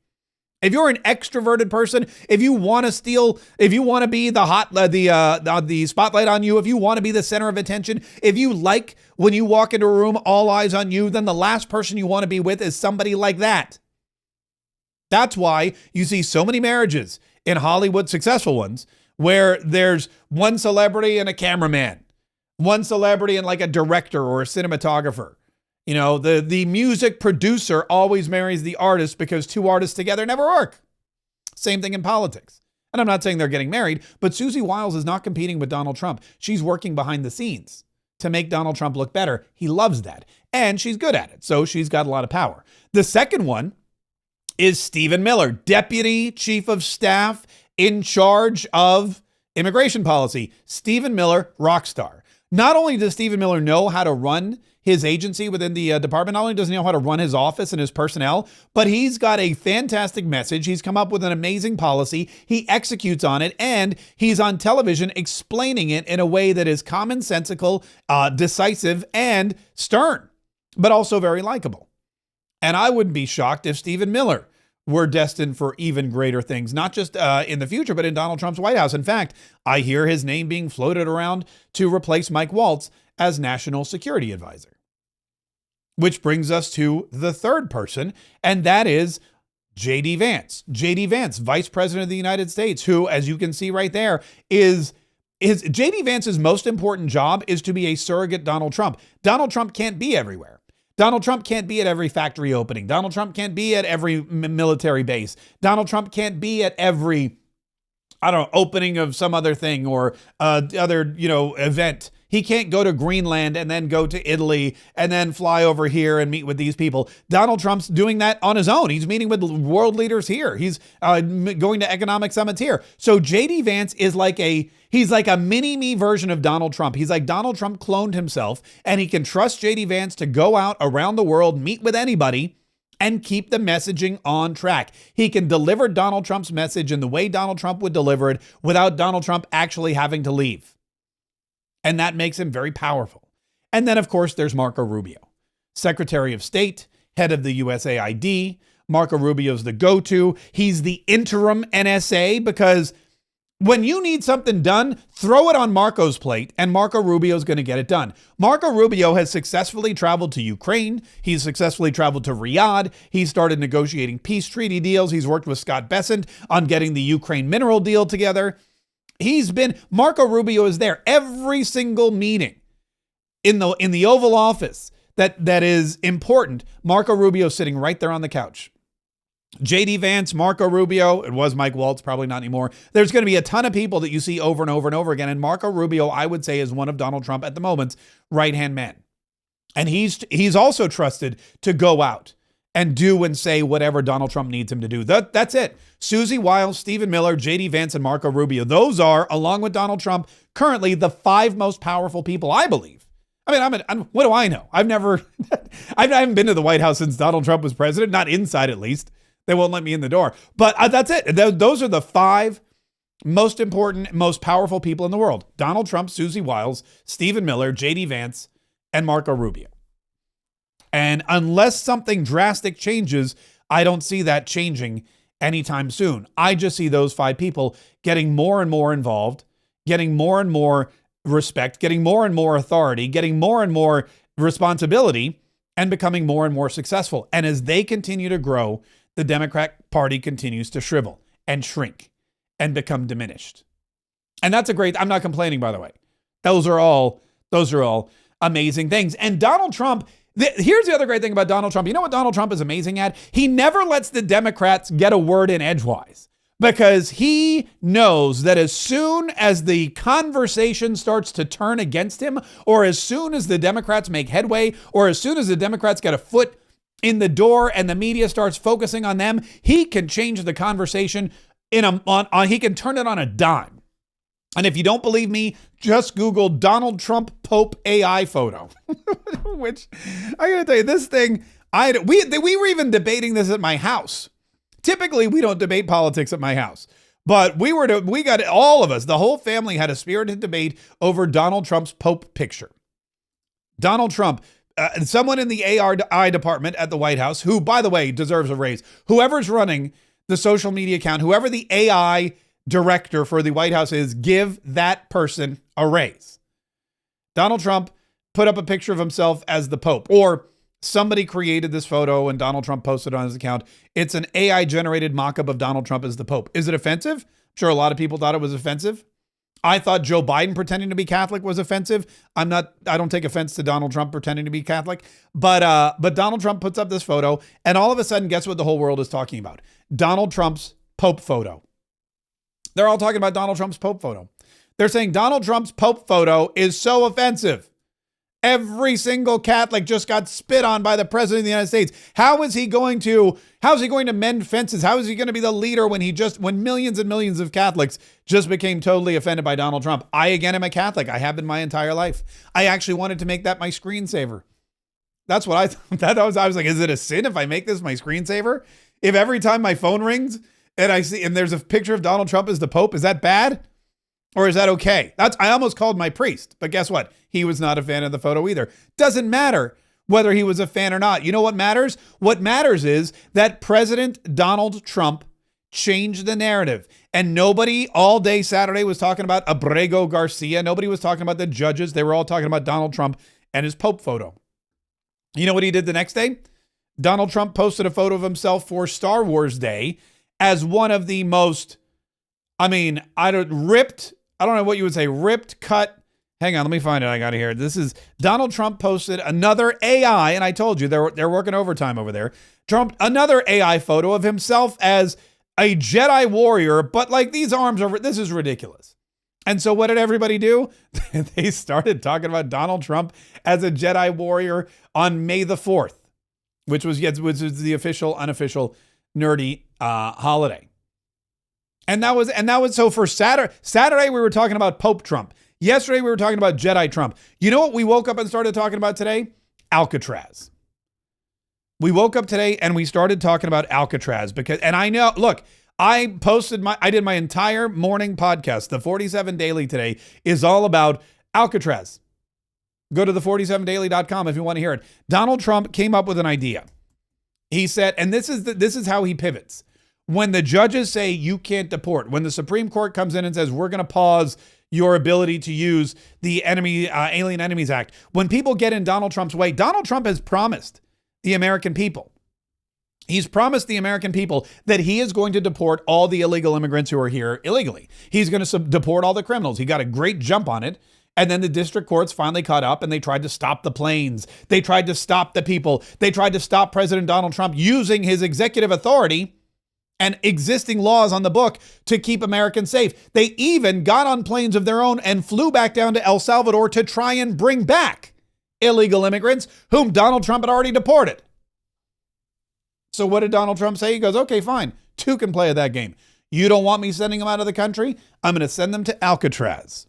If you're an extroverted person, if you want to be the spotlight on you, if you want to be the center of attention, if you like when you walk into a room, all eyes on you, then the last person you want to be with is somebody like that. That's why you see so many marriages in Hollywood, successful ones, where there's one celebrity and a cameraman, one celebrity and like a director or a cinematographer. You know, the music producer always marries the artist because two artists together never work. Same thing in politics. And I'm not saying they're getting married, but Susie Wiles is not competing with Donald Trump. She's working behind the scenes to make Donald Trump look better. He loves that. And she's good at it. So she's got a lot of power. The second one is Stephen Miller, Deputy Chief of Staff in charge of immigration policy. Stephen Miller, rock star. Not only does Stephen Miller know how to run his agency within the department, not only does he know how to run his office and his personnel, but he's got a fantastic message. He's come up with an amazing policy. He executes on it, and he's on television explaining it in a way that is commonsensical, decisive, and stern, but also very likable. And I wouldn't be shocked if Stephen Miller were destined for even greater things, not just in the future, but in Donald Trump's White House. In fact, I hear his name being floated around to replace Mike Waltz as National Security Advisor. Which brings us to the third person, and that is J.D. Vance. J.D. Vance, Vice President of the United States, who, as you can see right there, is J.D. Vance's most important job is to be a surrogate Donald Trump. Donald Trump can't be everywhere. Donald Trump can't be at every factory opening. Donald Trump can't be at every military base. Donald Trump can't be at every, opening of some other thing or other, event. He can't go to Greenland and then go to Italy and then fly over here and meet with these people. Donald Trump's doing that on his own. He's meeting with world leaders here. He's going to economic summits here. So J.D. Vance is he's like a mini-me version of Donald Trump. He's like Donald Trump cloned himself, and he can trust J.D. Vance to go out around the world, meet with anybody, and keep the messaging on track. He can deliver Donald Trump's message in the way Donald Trump would deliver it without Donald Trump actually having to leave. And that makes him very powerful. And then, of course, there's Marco Rubio, Secretary of State, head of the USAID. Marco Rubio's the go-to. He's the interim NSA because When you need something done, throw it on Marco's plate, and Marco Rubio is going to get it done. Marco Rubio has successfully traveled to Ukraine. He's successfully traveled to Riyadh. He started negotiating peace treaty deals. He's worked with Scott Bessent on getting the Ukraine mineral deal together. Marco Rubio is there every single meeting in the Oval Office that is important. Marco Rubio sitting right there on the couch. J.D. Vance, Marco Rubio, it was Mike Waltz, probably not anymore. There's going to be a ton of people that you see over and over and over again. And Marco Rubio, I would say, is one of Donald Trump at the moment's right-hand man. And he's also trusted to go out and do and say whatever Donald Trump needs him to do. That's it. Susie Wiles, Stephen Miller, J.D. Vance, and Marco Rubio. Those are, along with Donald Trump, currently the 5 most powerful people, I believe. I mean, what do I know? I haven't been to the White House since Donald Trump was president, not inside at least. They won't let me in the door. But that's it. Those are the 5 most important, most powerful people in the world. Donald Trump, Susie Wiles, Stephen Miller, J.D. Vance, and Marco Rubio. And unless something drastic changes, I don't see that changing anytime soon. I just see those 5 people getting more and more involved, getting more and more respect, getting more and more authority, getting more and more responsibility, and becoming more and more successful. And as they continue to grow, the Democrat Party continues to shrivel and shrink and become diminished. And that's I'm not complaining, by the way. Those are all amazing things. And Donald Trump, here's the other great thing about Donald Trump. You know what Donald Trump is amazing at? He never lets the Democrats get a word in edgewise, because he knows that as soon as the conversation starts to turn against him, or as soon as the Democrats make headway, or as soon as the Democrats get a foot in the door and the media starts focusing on them, he can change the conversation he can turn it on a dime. And if you don't believe me, just Google Donald Trump Pope AI photo, which I gotta tell you, this thing, we were even debating this at my house. Typically, we don't debate politics at my house, but we got all of us, the whole family had a spirited debate over Donald Trump's Pope picture. Donald Trump, someone in the AI department at the White House, who, by the way, deserves a raise. Whoever's running the social media account, whoever the AI director for the White House is, give that person a raise. Donald Trump put up a picture of himself as the Pope, or somebody created this photo and Donald Trump posted it on his account. It's an AI-generated mock-up of Donald Trump as the Pope. Is it offensive? I'm sure a lot of people thought it was offensive. I thought Joe Biden pretending to be Catholic was offensive. I don't take offense to Donald Trump pretending to be Catholic, but Donald Trump puts up this photo, and all of a sudden, guess what the whole world is talking about? Donald Trump's Pope photo. They're all talking about Donald Trump's Pope photo. They're saying Donald Trump's Pope photo is so offensive. Every single Catholic just got spit on by the president of the United States. How is he going to mend fences? How is he going to be the leader when millions and millions of Catholics just became totally offended by Donald Trump? I, again, am a Catholic. I have been my entire life. I actually wanted to make that my screensaver. That's what I thought. I was like, is it a sin if I make this my screensaver? If every time my phone rings and there's a picture of Donald Trump as the Pope, is that bad? Or is that okay? I almost called my priest, but guess what? He was not a fan of the photo either. Doesn't matter whether he was a fan or not. You know what matters? What matters is that President Donald Trump changed the narrative. And nobody all day Saturday was talking about Abrego Garcia. Nobody was talking about the judges. They were all talking about Donald Trump and his Pope photo. You know what he did the next day? Donald Trump posted a photo of himself for Star Wars Day as one of the most, ripped, I don't know what you would say, ripped, cut. Hang on, let me find it. I got it here. This is Donald Trump posted another AI, and I told you they're working overtime over there. Trump, another AI photo of himself as a Jedi warrior, but like these arms are, this is ridiculous. And so what did everybody do? They started talking about Donald Trump as a Jedi warrior on May the 4th, which was the official, unofficial, nerdy holiday. And that was so for Saturday we were talking about Pope Trump. Yesterday we were talking about Jedi Trump. You know what we woke up and started talking about today? Alcatraz. We woke up today and we started talking about Alcatraz and I know, look, I did my entire morning podcast. The 47 Daily today is all about Alcatraz. Go to the47daily.com if you want to hear it. Donald Trump came up with an idea. He said, and this is how he pivots. When the judges say you can't deport, when the Supreme Court comes in and says we're going to pause your ability to use the Alien Enemies Act, when people get in Donald Trump's way, Donald Trump has promised the American people. He's promised the American people that he is going to deport all the illegal immigrants who are here illegally. He's going to deport all the criminals. He got a great jump on it. And then the district courts finally caught up and they tried to stop the planes. They tried to stop the people. They tried to stop President Donald Trump using his executive authority and existing laws on the book to keep Americans safe. They even got on planes of their own and flew back down to El Salvador to try and bring back illegal immigrants whom Donald Trump had already deported. So what did Donald Trump say? He goes, okay, fine. Two can play at that game. You don't want me sending them out of the country? I'm going to send them to Alcatraz,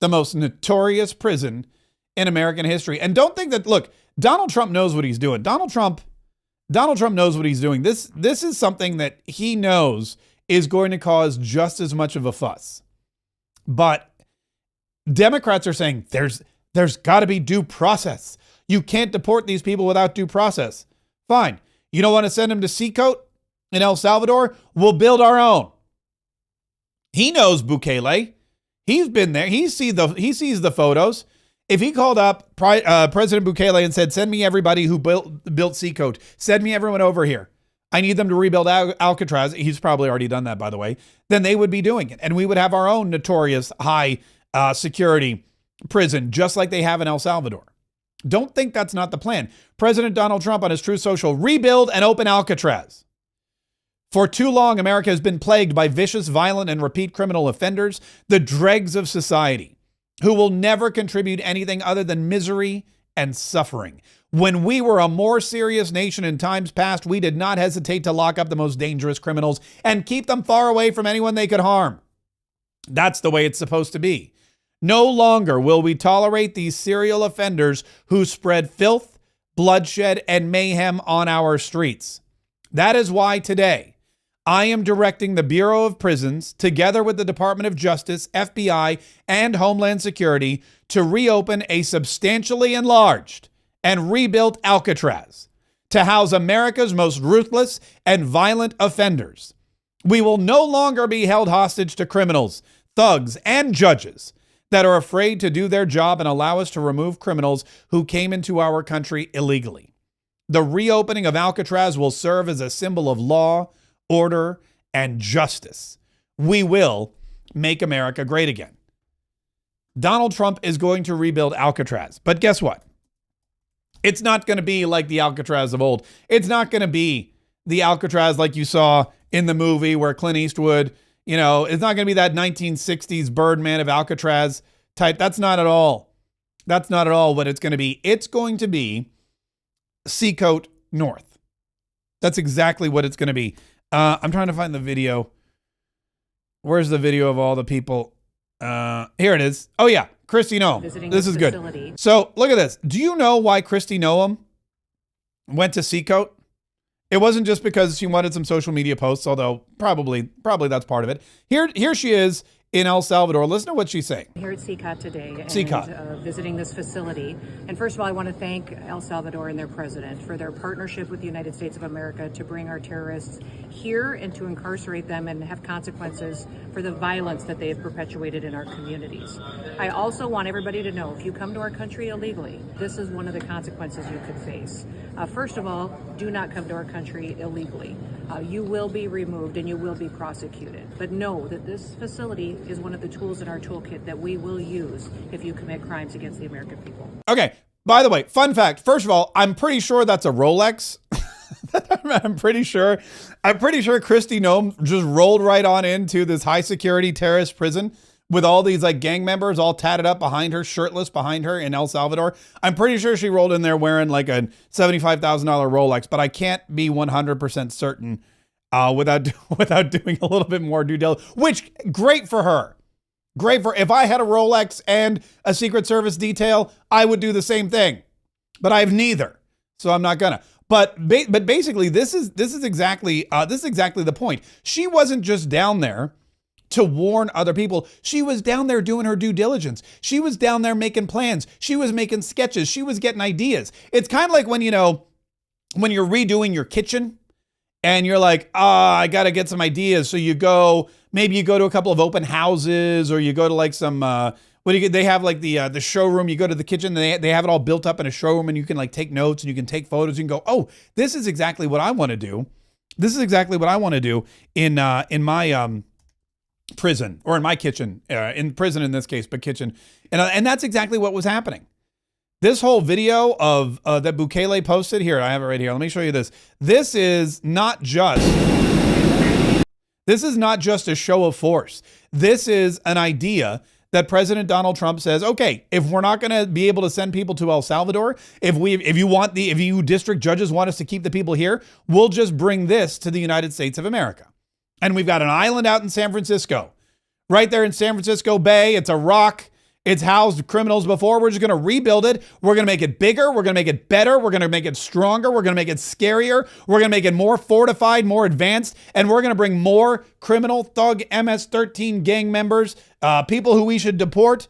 the most notorious prison in American history. And don't think that, look, Donald Trump knows what he's doing. Donald Trump knows what he's doing. This is something that he knows is going to cause just as much of a fuss. But Democrats are saying there's got to be due process. You can't deport these people without due process. Fine. You don't want to send them to Seacoat in El Salvador? We'll build our own. He knows Bukele. He's been there. He sees the photos. If he called up President Bukele and said, send me everybody who built Seacoat, send me everyone over here. I need them to rebuild Alcatraz. He's probably already done that, by the way. Then they would be doing it. And we would have our own notorious high security prison, just like they have in El Salvador. Don't think that's not the plan. President Donald Trump on his Truth Social, rebuild and open Alcatraz. For too long, America has been plagued by vicious, violent, and repeat criminal offenders, the dregs of society, who will never contribute anything other than misery and suffering. When we were a more serious nation in times past, we did not hesitate to lock up the most dangerous criminals and keep them far away from anyone they could harm. That's the way it's supposed to be. No longer will we tolerate these serial offenders who spread filth, bloodshed, and mayhem on our streets. That is why today I am directing the Bureau of Prisons, together with the Department of Justice, FBI, and Homeland Security, to reopen a substantially enlarged and rebuilt Alcatraz to house America's most ruthless and violent offenders. We will no longer be held hostage to criminals, thugs, and judges that are afraid to do their job and allow us to remove criminals who came into our country illegally. The reopening of Alcatraz will serve as a symbol of law, order, and justice. We will make America great again. Donald Trump is going to rebuild Alcatraz. But guess what? It's not going to be like the Alcatraz of old. It's not going to be the Alcatraz like you saw in the movie where Clint Eastwood, it's not going to be that 1960s Birdman of Alcatraz type. That's not at all what it's going to be. It's going to be Seacoat North. That's exactly what it's going to be. I'm trying to find the video. Where's the video of all the people? Here it is. Oh, yeah. Kristi Noem. This is good. So look at this. Do you know why Kristi Noem went to Seacoat? It wasn't just because she wanted some social media posts, although probably that's part of it. Here she is in El Salvador. Listen to what she's saying. Here at Seacoat today and visiting this facility. And first of all, I want to thank El Salvador and their president for their partnership with the United States of America to bring our terrorists here and to incarcerate them and have consequences for the violence that they have perpetuated in our communities. I also want everybody to know, if you come to our country illegally, this is one of the consequences you could face. First of all, do not come to our country illegally. You will be removed and you will be prosecuted. But know that this facility is one of the tools in our toolkit that we will use if you commit crimes against the American people. Okay. By the way, fun fact. First of all, I'm pretty sure that's a Rolex. I'm pretty sure Kristi Noem just rolled right on into this high security terrorist prison with all these gang members all tatted up behind her, shirtless behind her in El Salvador. I'm pretty sure she rolled in there wearing like a $75,000 Rolex, but I can't be 100% certain without doing a little bit more due diligence, which great for her. If I had a Rolex and a Secret Service detail, I would do the same thing, but I have neither. So I'm not gonna. But basically this is exactly the point. She wasn't just down there to warn other people. She was down there doing her due diligence. She was down there making plans. She was making sketches. She was getting ideas. It's kind of like when you're redoing your kitchen and you're like, I got to get some ideas. So maybe you go to a couple of open houses, or you go to like some, they have like the showroom. You go to the kitchen, they have it all built up in a showroom, and you can like take notes and you can take photos. You can go, oh, this is exactly what I want to do. This is exactly what I want to do in my prison, or in my kitchen, in prison in this case, but kitchen. And that's exactly what was happening. This whole video of that Bukele posted here, I have it right here. Let me show you this. This is not just a show of force. This is an idea that President Donald Trump says, okay, if we're not going to be able to send people to El Salvador, if you district judges want us to keep the people here, we'll just bring this to the United States of America. And we've got an island out in San Francisco, right there in San Francisco Bay. It's a rock. It's housed criminals before. We're just going to rebuild it. We're going to make it bigger. We're going to make it better. We're going to make it stronger. We're going to make it scarier. We're going to make it more fortified, more advanced. And we're going to bring more criminal thug MS-13 gang members, people who we should deport,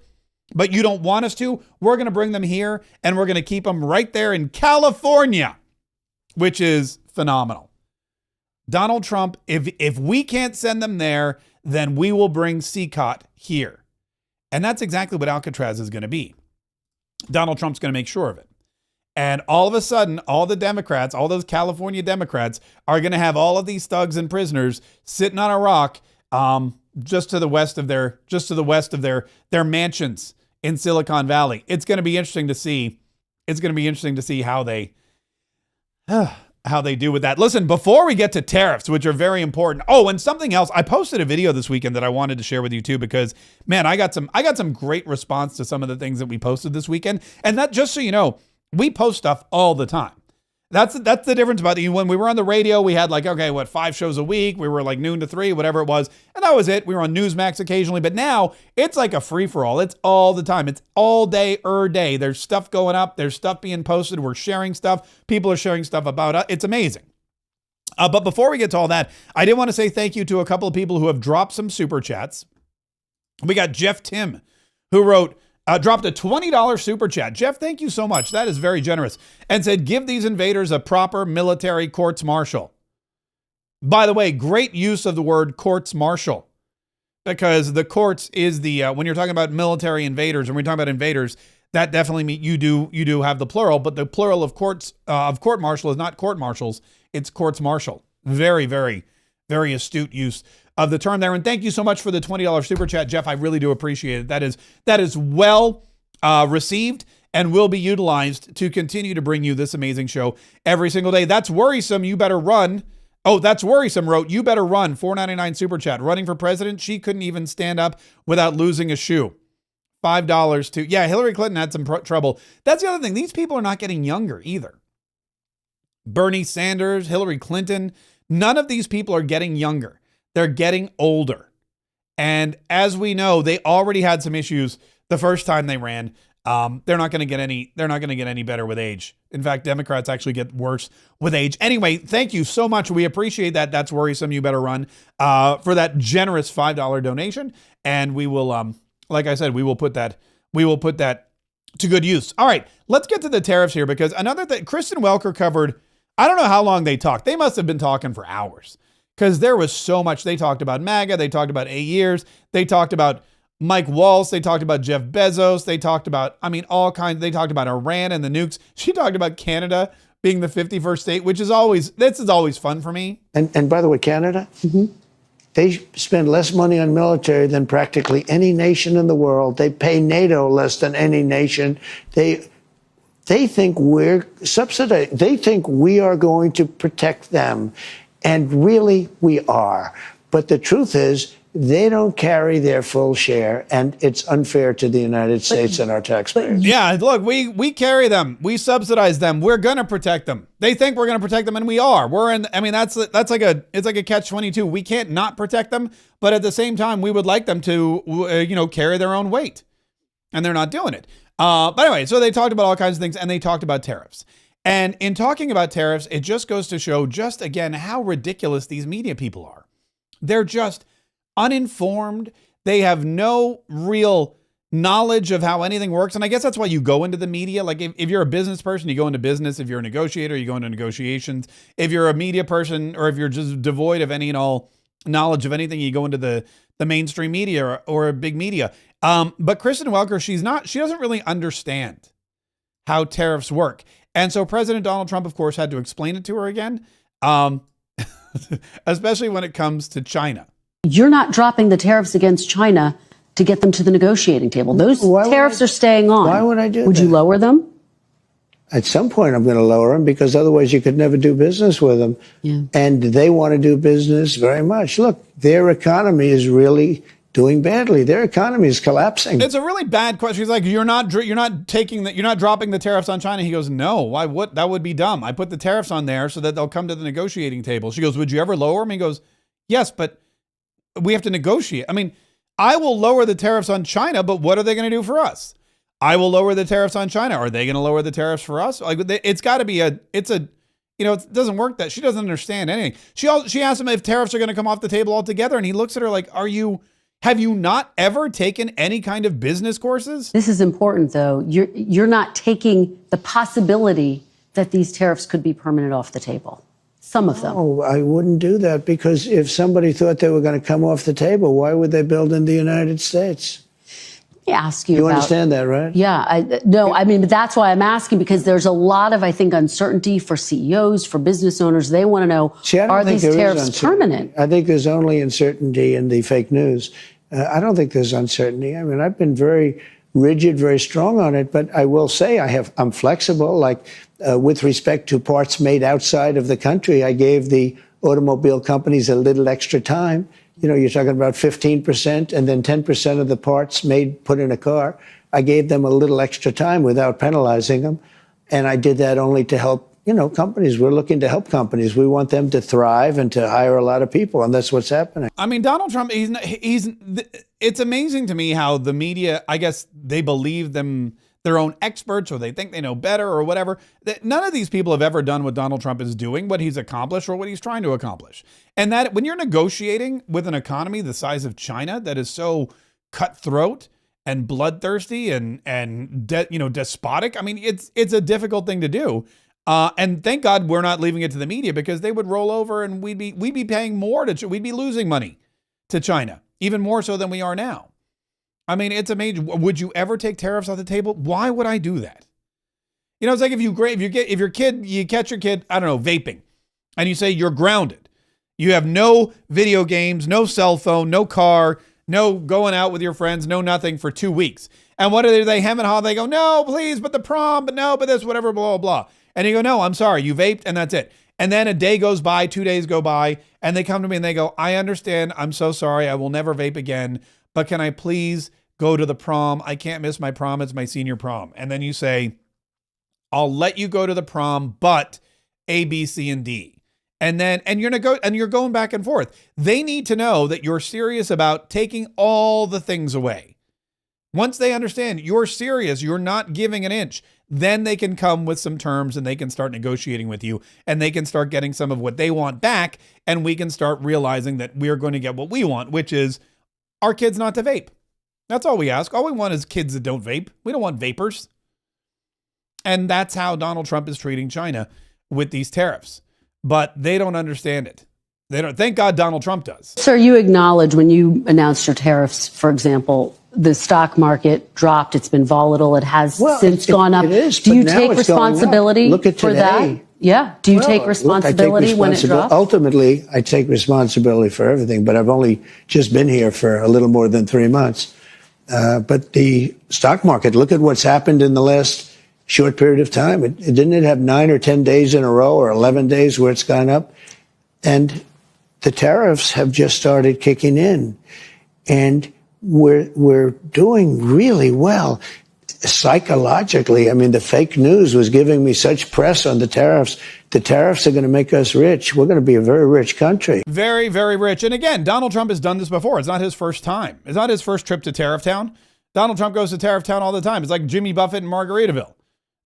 but you don't want us to. We're going to bring them here, and we're going to keep them right there in California, which is phenomenal. Donald Trump, if we can't send them there, then we will bring CCOT here. And that's exactly what Alcatraz is going to be. Donald Trump's going to make sure of it. And all of a sudden, all the Democrats, all those California Democrats, are going to have all of these thugs and prisoners sitting on a rock, just to the west of their mansions in Silicon Valley. It's going to be interesting to see. It's going to be interesting to see how they do with that. Listen, before we get to tariffs, which are very important. Oh, and something else. I posted a video this weekend that I wanted to share with you too, because man, I got some great response to some of the things that we posted this weekend. And that, just so you know, we post stuff all the time. That's the difference about you. When we were on the radio, we had 5 shows a week. We were like noon to 3, whatever it was. And that was it. We were on Newsmax occasionally, but now it's like a free for all. It's all the time. It's all day, day. There's stuff going up. There's stuff being posted. We're sharing stuff. People are sharing stuff about us. It's amazing. But before we get to all that, I did want to say thank you to a couple of people who have dropped some super chats. We got Jeff Tim, who dropped a $20 super chat. Jeff, thank you so much. That is very generous. And said, give these invaders a proper military courts martial. By the way, great use of the word courts martial, because the courts is when you're talking about military invaders, and we're talking about invaders, that definitely means you do have the plural, but the plural of court martial is not court martials. It's courts martial. Very, very, very astute use of the term there. And thank you so much for the $20 super chat, Jeff. I really do appreciate it. That is well received and will be utilized to continue to bring you this amazing show every single day. That's worrisome. You better run. Oh, that's worrisome. Wrote, you better run. $4.99 super chat. Running for president. She couldn't even stand up without losing a shoe. $5 to, yeah, Hillary Clinton had some trouble. That's the other thing. These people are not getting younger either. Bernie Sanders, Hillary Clinton, none of these people are getting younger. They're getting older. And as we know, they already had some issues the first time they ran. They're not going to get any better with age. In fact, Democrats actually get worse with age. Anyway, thank you so much. We appreciate that. That's worrisome. You better run for that generous $5 donation. And we will, like I said, we will put that to good use. All right, let's get to the tariffs here, because another thing, Kristen Welker covered, I don't know how long they talked. They must have been talking for hours, because there was so much. They talked about MAGA. They talked about 8 years. They talked about Mike Waltz. They talked about Jeff Bezos. They talked about, all kinds. They talked about Iran and the nukes. She talked about Canada being the 51st state, which is always fun for me. And by the way, Canada, they spend less money on military than practically any nation in the world. They pay NATO less than any nation. They think we're subsidized. They think we are going to protect them. And really, we are. But the truth is, they don't carry their full share, and it's unfair to the United States and our taxpayers. Yeah, look, we carry them. We subsidize them. We're going to protect them. They think we're going to protect them, and we are. That's like a catch-22. We can't not protect them, but at the same time, we would like them to, carry their own weight, and they're not doing it. But anyway, so they talked about all kinds of things, and they talked about tariffs. And in talking about tariffs, it just goes to show just again how ridiculous these media people are. They're just uninformed. They have no real knowledge of how anything works. And I guess that's why you go into the media. Like if you're a business person, you go into business. If you're a negotiator, you go into negotiations. If you're a media person, or if you're just devoid of any and all knowledge of anything, you go into the mainstream media or a big media. But Kristen Welker, she doesn't really understand how tariffs work. And so President Donald Trump, of course, had to explain it to her again, especially when it comes to China. You're not dropping the tariffs against China to get them to the negotiating table. Those tariffs are staying on. Why would I do that? Would you lower them? At some point, I'm going to lower them because otherwise you could never do business with them. Yeah. And they want to do business very much. Look, their economy is really doing badly. Their economy is collapsing. It's a really bad question. He's like, you're not dropping the tariffs on China. He goes, no, why would that would be dumb. I put the tariffs on there so that they'll come to the negotiating table. She goes, would you ever lower them? He goes, yes, but we have to negotiate. I mean, I will lower the tariffs on China, but what are they going to do for us? I will lower the tariffs on China. Are they going to lower the tariffs for us? Like, it's got to be it doesn't work that. She doesn't understand anything. She asked him if tariffs are going to come off the table altogether. And he looks at her like, have you not ever taken any kind of business courses? This is important, though. You're not taking the possibility that these tariffs could be permanent off the table. Some of them. Oh, I wouldn't do that, because if somebody thought they were going to come off the table, why would they build in the United States? Let me ask you. You understand that, right? Yeah. But that's why I'm asking, because there's a lot of, I think, uncertainty for CEOs, for business owners. They want to know, are these tariffs permanent? I think there's only uncertainty in the fake news. I don't think there's uncertainty. I mean, I've been very rigid, very strong on it, but I will say I'm flexible. Like with respect to parts made outside of the country, I gave the automobile companies a little extra time. You know, you're talking about 15% and then 10% of the parts put in a car. I gave them a little extra time without penalizing them. And I did that only to help, companies. We're looking to help companies. We want them to thrive and to hire a lot of people. And that's what's happening. I mean, Donald Trump, it's amazing to me how the media, I guess they believe their own experts, or they think they know better or whatever. None of these people have ever done what Donald Trump is doing, what he's accomplished, or what he's trying to accomplish. And that when you're negotiating with an economy the size of China that is so cutthroat and bloodthirsty and despotic, I mean, it's a difficult thing to do. And thank God we're not leaving it to the media, because they would roll over and we'd be paying more we'd be losing money to China, even more so than we are now. I mean, it's amazing. Would you ever take tariffs off the table? Why would I do that? It's like if you catch your kid, I don't know, vaping, and you say you're grounded. You have no video games, no cell phone, no car, no going out with your friends, no nothing for 2 weeks. And what do they hem and haw? They go, no, please, but the prom, but no, but this, whatever, blah, blah, blah. And you go, no, I'm sorry, you vaped and that's it. And then a day goes by, 2 days go by, and they come to me and they go, I understand, I'm so sorry, I will never vape again, but can I please go to the prom? I can't miss my prom, it's my senior prom. And then you say, I'll let you go to the prom, but A, B, C, and D. And you're going back and forth. They need to know that you're serious about taking all the things away. Once they understand you're serious, you're not giving an inch, then they can come with some terms and they can start negotiating with you, and they can start getting some of what they want back. And we can start realizing that we're going to get what we want, which is our kids not to vape. That's all we ask. All we want is kids that don't vape. We don't want vapors. And that's how Donald Trump is treating China with these tariffs. But they don't understand it. They don't. Thank God Donald Trump does. Sir, you acknowledge when you announced your tariffs, for example, the stock market dropped. It's been volatile. It has since gone up. It is, do you take responsibility for that? Yeah. Do you take responsibility when it drops? Ultimately, I take responsibility for everything, but I've only just been here for a little more than 3 months. But the stock market, look at what's happened in the last short period of time. Didn't it have 9 or 10 days in a row, or 11 days where it's gone up? And the tariffs have just started kicking in, and we're doing really well psychologically. I mean, the fake news was giving me such press on the tariffs. The tariffs are going to make us rich. We're going to be a very rich country. Very, very rich. And again, Donald Trump has done this before. It's not his first time. It's not his first trip to Tariff Town. Donald Trump goes to Tariff Town all the time. It's like Jimmy Buffett in Margaritaville.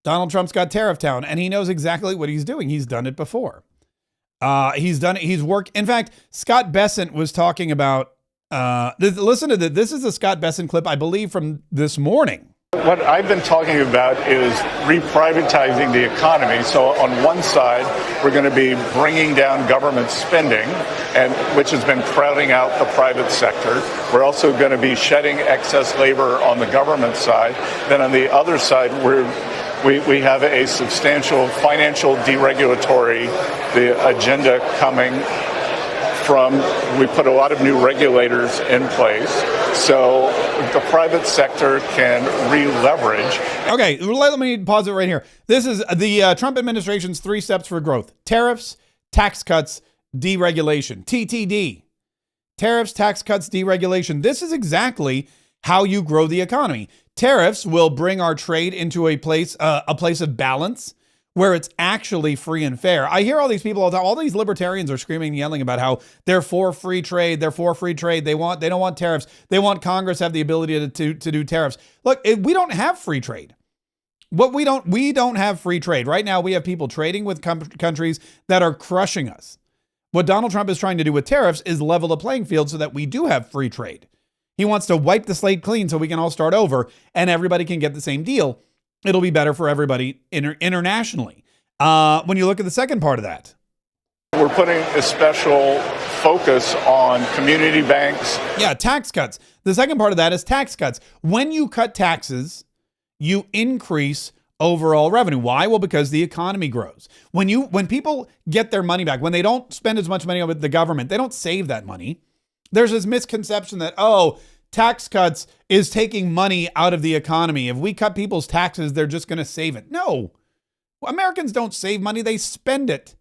Donald Trump's got Tariff Town, and he knows exactly what he's doing. He's done it before. He's done it. He's worked. In fact, Scott Bessent was talking about Listen to this. This is a Scott Besson clip, I believe, from this morning. What I've been talking about is reprivatizing the economy. So on one side, we're going to be bringing down government spending, which has been crowding out the private sector. We're also going to be shedding excess labor on the government side. Then on the other side, we have a substantial financial deregulatory agenda coming from. We put a lot of new regulators in place so the private sector can re-leverage. Okay, let me pause it right here. This is the Trump administration's 3 steps for growth: tariffs, tax cuts, deregulation. TTD. Tariffs, tax cuts, deregulation. This is exactly how you grow the economy. Tariffs will bring our trade into a place of balance where it's actually free and fair. I hear all these people, all these libertarians are screaming and yelling about how they're for free trade. They're for free trade. They don't want tariffs. They want Congress to have the ability to do tariffs. Look, we don't have free trade. We don't have free trade. Right now, we have people trading with countries that are crushing us. What Donald Trump is trying to do with tariffs is level the playing field so that we do have free trade. He wants to wipe the slate clean so we can all start over and everybody can get the same deal. It'll be better for everybody internationally. When you look at the second part of that, we're putting a special focus on community banks. Yeah, tax cuts. The second part of that is tax cuts. When you cut taxes, you increase overall revenue. Why? Well, because the economy grows. When people get their money back, when they don't spend as much money with the government, they don't save that money. There's this misconception that, tax cuts is taking money out of the economy. If we cut people's taxes, they're just going to save it. No, Americans don't save money. They spend it.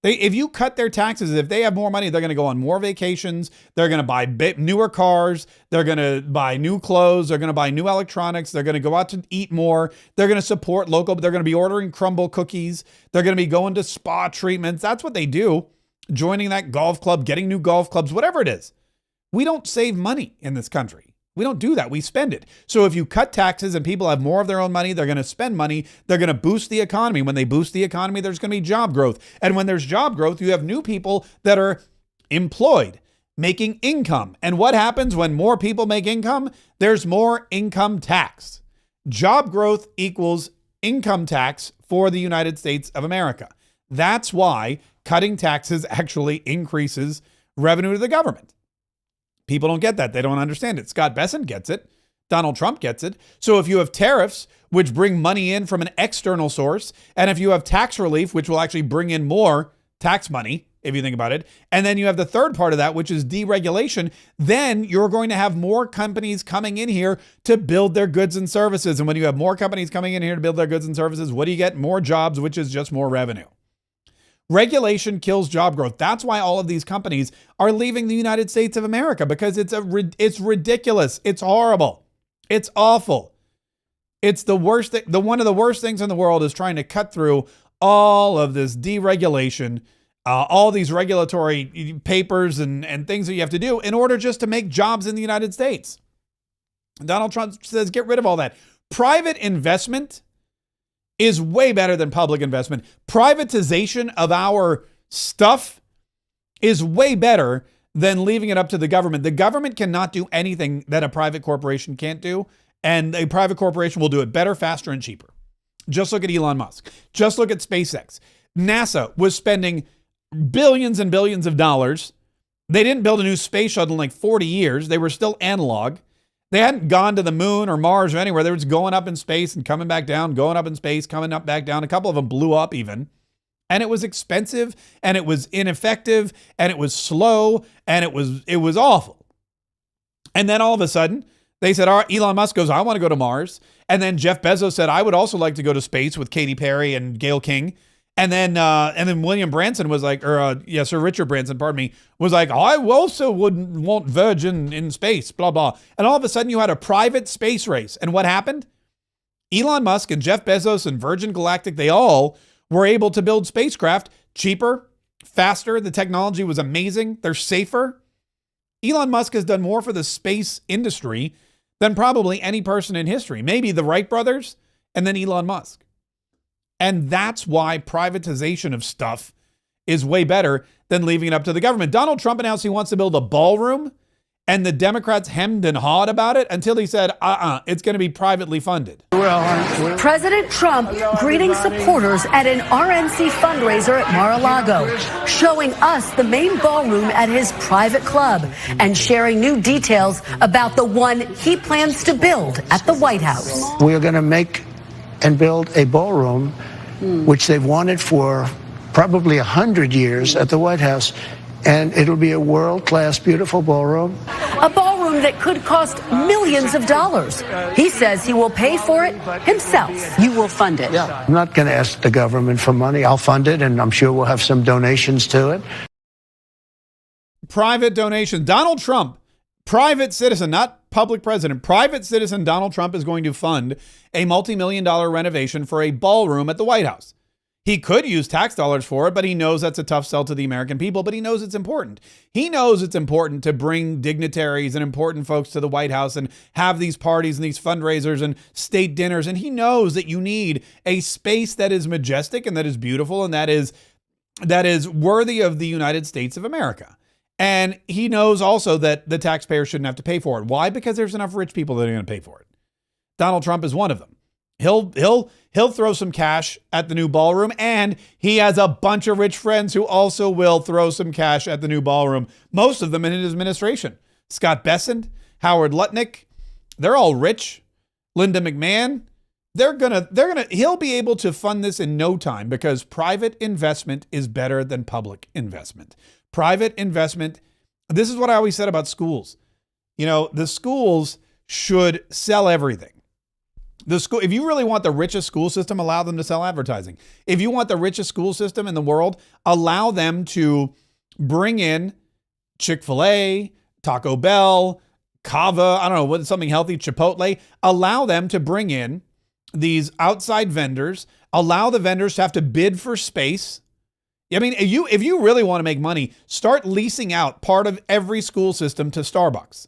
If you cut their taxes, if they have more money, they're going to go on more vacations. They're going to buy newer cars. They're going to buy new clothes. They're going to buy new electronics. They're going to go out to eat more. They're going to support local. They're going to be ordering Crumble cookies. They're going to be going to spa treatments. That's what they do. Joining that golf club, getting new golf clubs, whatever it is. We don't save money in this country. We don't do that. We spend it. So if you cut taxes and people have more of their own money, they're going to spend money. They're going to boost the economy. When they boost the economy, there's going to be job growth. And when there's job growth, you have new people that are employed, making income. And what happens when more people make income? There's more income tax. Job growth equals income tax for the United States of America. That's why cutting taxes actually increases revenue to the government. People don't get that. They don't understand it. Scott Besson gets it. Donald Trump gets it. So if you have tariffs, which bring money in from an external source, and if you have tax relief, which will actually bring in more tax money, if you think about it, and then you have the third part of that, which is deregulation, then you're going to have more companies coming in here to build their goods and services. And when you have more companies coming in here to build their goods and services, what do you get? More jobs, which is just more revenue. Regulation kills job growth. That's why all of these companies are leaving the United States of America, because it's ridiculous. It's horrible. It's awful. It's the worst. One of the worst things in the world is trying to cut through all of this deregulation, all these regulatory papers and things that you have to do in order just to make jobs in the United States. Donald Trump says, get rid of all that. Private investment is way better than public investment. Privatization of our stuff is way better than leaving it up to the government. The government cannot do anything that a private corporation can't do, and a private corporation will do it better, faster, and cheaper. Just look at Elon Musk. Just look at SpaceX. NASA was spending billions and billions of dollars. They didn't build a new space shuttle in like 40 years. They were still analog. They hadn't gone to the moon or Mars or anywhere. They were just going up in space and coming back down, going up in space, coming up back down. A couple of them blew up even. And it was expensive, and it was ineffective, and it was slow, and it was awful. And then all of a sudden, they said, Elon Musk goes, I want to go to Mars. And then Jeff Bezos said, I would also like to go to space with Katy Perry and Gayle King. And then William Branson was like, Sir Richard Branson, pardon me, was like, I also wouldn't want Virgin in space, blah, blah. And all of a sudden you had a private space race. And what happened? Elon Musk and Jeff Bezos and Virgin Galactic, they all were able to build spacecraft cheaper, faster. The technology was amazing. They're safer. Elon Musk has done more for the space industry than probably any person in history. Maybe the Wright brothers and then Elon Musk. And that's why privatization of stuff is way better than leaving it up to the government. Donald Trump announced he wants to build a ballroom And the Democrats hemmed and hawed about it until he said, it's going to be privately funded. President Trump greeting supporters at an RNC fundraiser at Mar-a-Lago, showing us the main ballroom at his private club and sharing new details about the one he plans to build at the White House. We are going to make and build a ballroom, which they've wanted for probably 100 years at the White House. And it'll be a world-class, beautiful ballroom. A ballroom that could cost millions of dollars. He says he will pay for it himself. You will fund it. Yeah. I'm not going to ask the government for money. I'll fund it, and I'm sure we'll have some donations to it. Private donation. Donald Trump, private citizen, not public president, private citizen Donald Trump is going to fund a multi-million-dollar renovation for a ballroom at the White House. He could use tax dollars for it, but he knows that's a tough sell to the American people, but he knows it's important. He knows it's important to bring dignitaries and important folks to the White House and have these parties and these fundraisers and state dinners. And he knows that you need a space that is majestic and that is beautiful and that is worthy of the United States of America. And he knows also that the taxpayer shouldn't have to pay for it. Why? Because there's enough rich people that are going to pay for it. Donald Trump is one of them. He'll throw some cash at the new ballroom, and he has a bunch of rich friends who also will throw some cash at the new ballroom. Most of them in his administration. Scott Bessent, Howard Lutnick, they're all rich. Linda McMahon, he'll be able to fund this in no time because private investment is better than public investment. Private investment, this is what I always said about schools. You know, the schools should sell everything. The school, if you really want the richest school system, allow them to sell advertising. If you want the richest school system in the world, allow them to bring in Chick-fil-A, Taco Bell, Cava, I don't know, what something healthy, Chipotle. Allow them to bring in these outside vendors. Allow the vendors to have to bid for space. I mean, if you really want to make money, start leasing out part of every school system to Starbucks.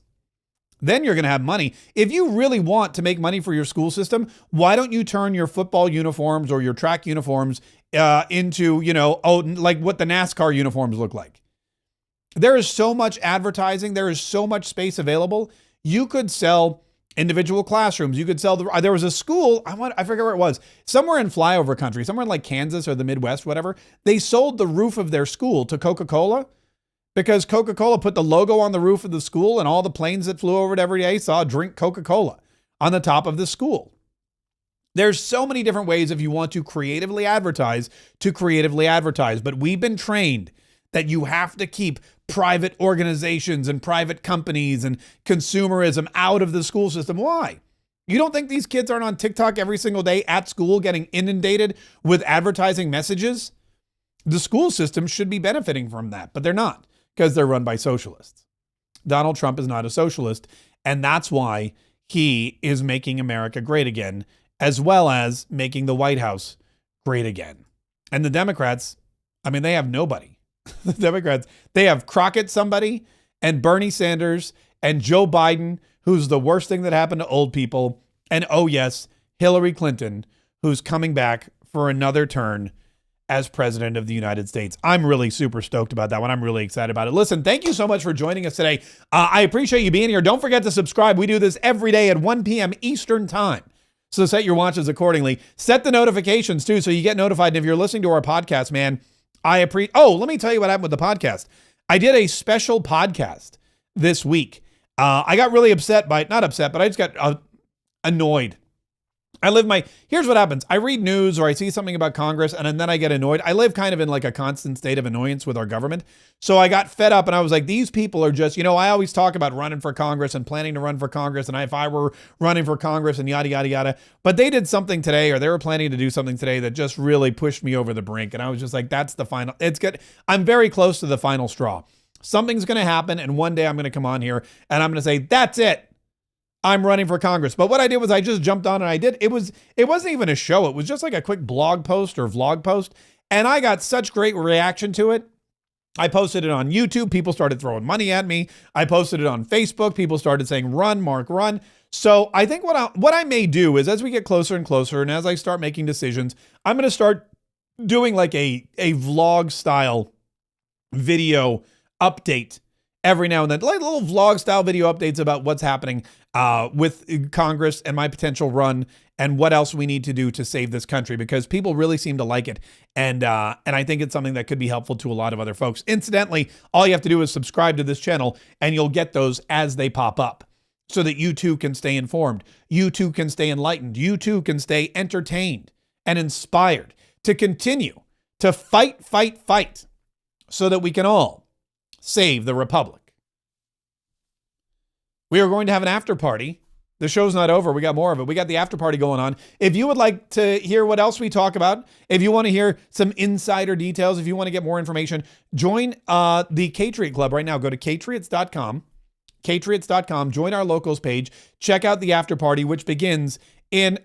Then you're going to have money. If you really want to make money for your school system, why don't you turn your football uniforms or your track uniforms into, like what the NASCAR uniforms look like? There is so much advertising. There is so much space available. You could sell individual classrooms. You could sell there was a school, I forget where it was, somewhere in flyover country, somewhere in like Kansas or the Midwest, whatever. They sold the roof of their school to Coca-Cola. Because Coca-Cola put the logo on the roof of the school and all the planes that flew over it every day saw drink Coca-Cola on the top of the school. There's so many different ways if you want to creatively advertise, but we've been trained that you have to keep private organizations and private companies and consumerism out of the school system. Why? You don't think these kids aren't on TikTok every single day at school getting inundated with advertising messages? The school system should be benefiting from that, but they're not. Because they're run by socialists. Donald Trump is not a socialist, and that's why he is making America great again, as well as making the White House great again. And the Democrats, I mean, they have nobody. The Democrats, they have Crockett somebody, and Bernie Sanders, and Joe Biden, who's the worst thing that happened to old people, and oh yes, Hillary Clinton, who's coming back for another turn as president of the United States. I'm really super stoked about that one. I'm really excited about it. Listen, thank you so much for joining us today. I appreciate you being here. Don't forget to subscribe. We do this every day at 1 p.m. Eastern time. So set your watches accordingly. Set the notifications too, so you get notified. And if you're listening to our podcast, man, let me tell you what happened with the podcast. I did a special podcast this week. I got really not upset, but I just got annoyed. Here's what happens. I read news or I see something about Congress and then I get annoyed. I live kind of in like a constant state of annoyance with our government. So I got fed up and I was like, these people are just, I always talk about running for Congress and planning to run for Congress. And if I were running for Congress and yada, yada, yada, but they did something today, or they were planning to do something today that just really pushed me over the brink. And I was just like, that's the final, it's good. I'm very close to the final straw. Something's going to happen. And one day I'm going to come on here and I'm going to say, that's it. I'm running for Congress. But what I did was I just jumped on and I did. It wasn't even a show. It was just like a quick blog post or vlog post. And I got such great reaction to it. I posted it on YouTube. People started throwing money at me. I posted it on Facebook. People started saying, run, Mark, run. So I think what I may do is as we get closer and closer and as I start making decisions, I'm going to start doing like a vlog style video update every now and then, like little vlog style video updates about what's happening with Congress and my potential run and what else we need to do to save this country, because people really seem to like it. And I think it's something that could be helpful to a lot of other folks. Incidentally, all you have to do is subscribe to this channel and you'll get those as they pop up so that you too can stay informed. You too can stay enlightened. You too can stay entertained and inspired to continue to fight so that we can all save the Republic. We are going to have an after party. The show's not over. We got more of it. We got the after party going on. If you would like to hear what else we talk about, if you want to hear some insider details, if you want to get more information, join the Kayetriot Club right now. Go to Kayetriots.com. Kayetriots.com. Join our locals page. Check out the after party, which begins in,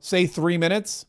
say 3 minutes.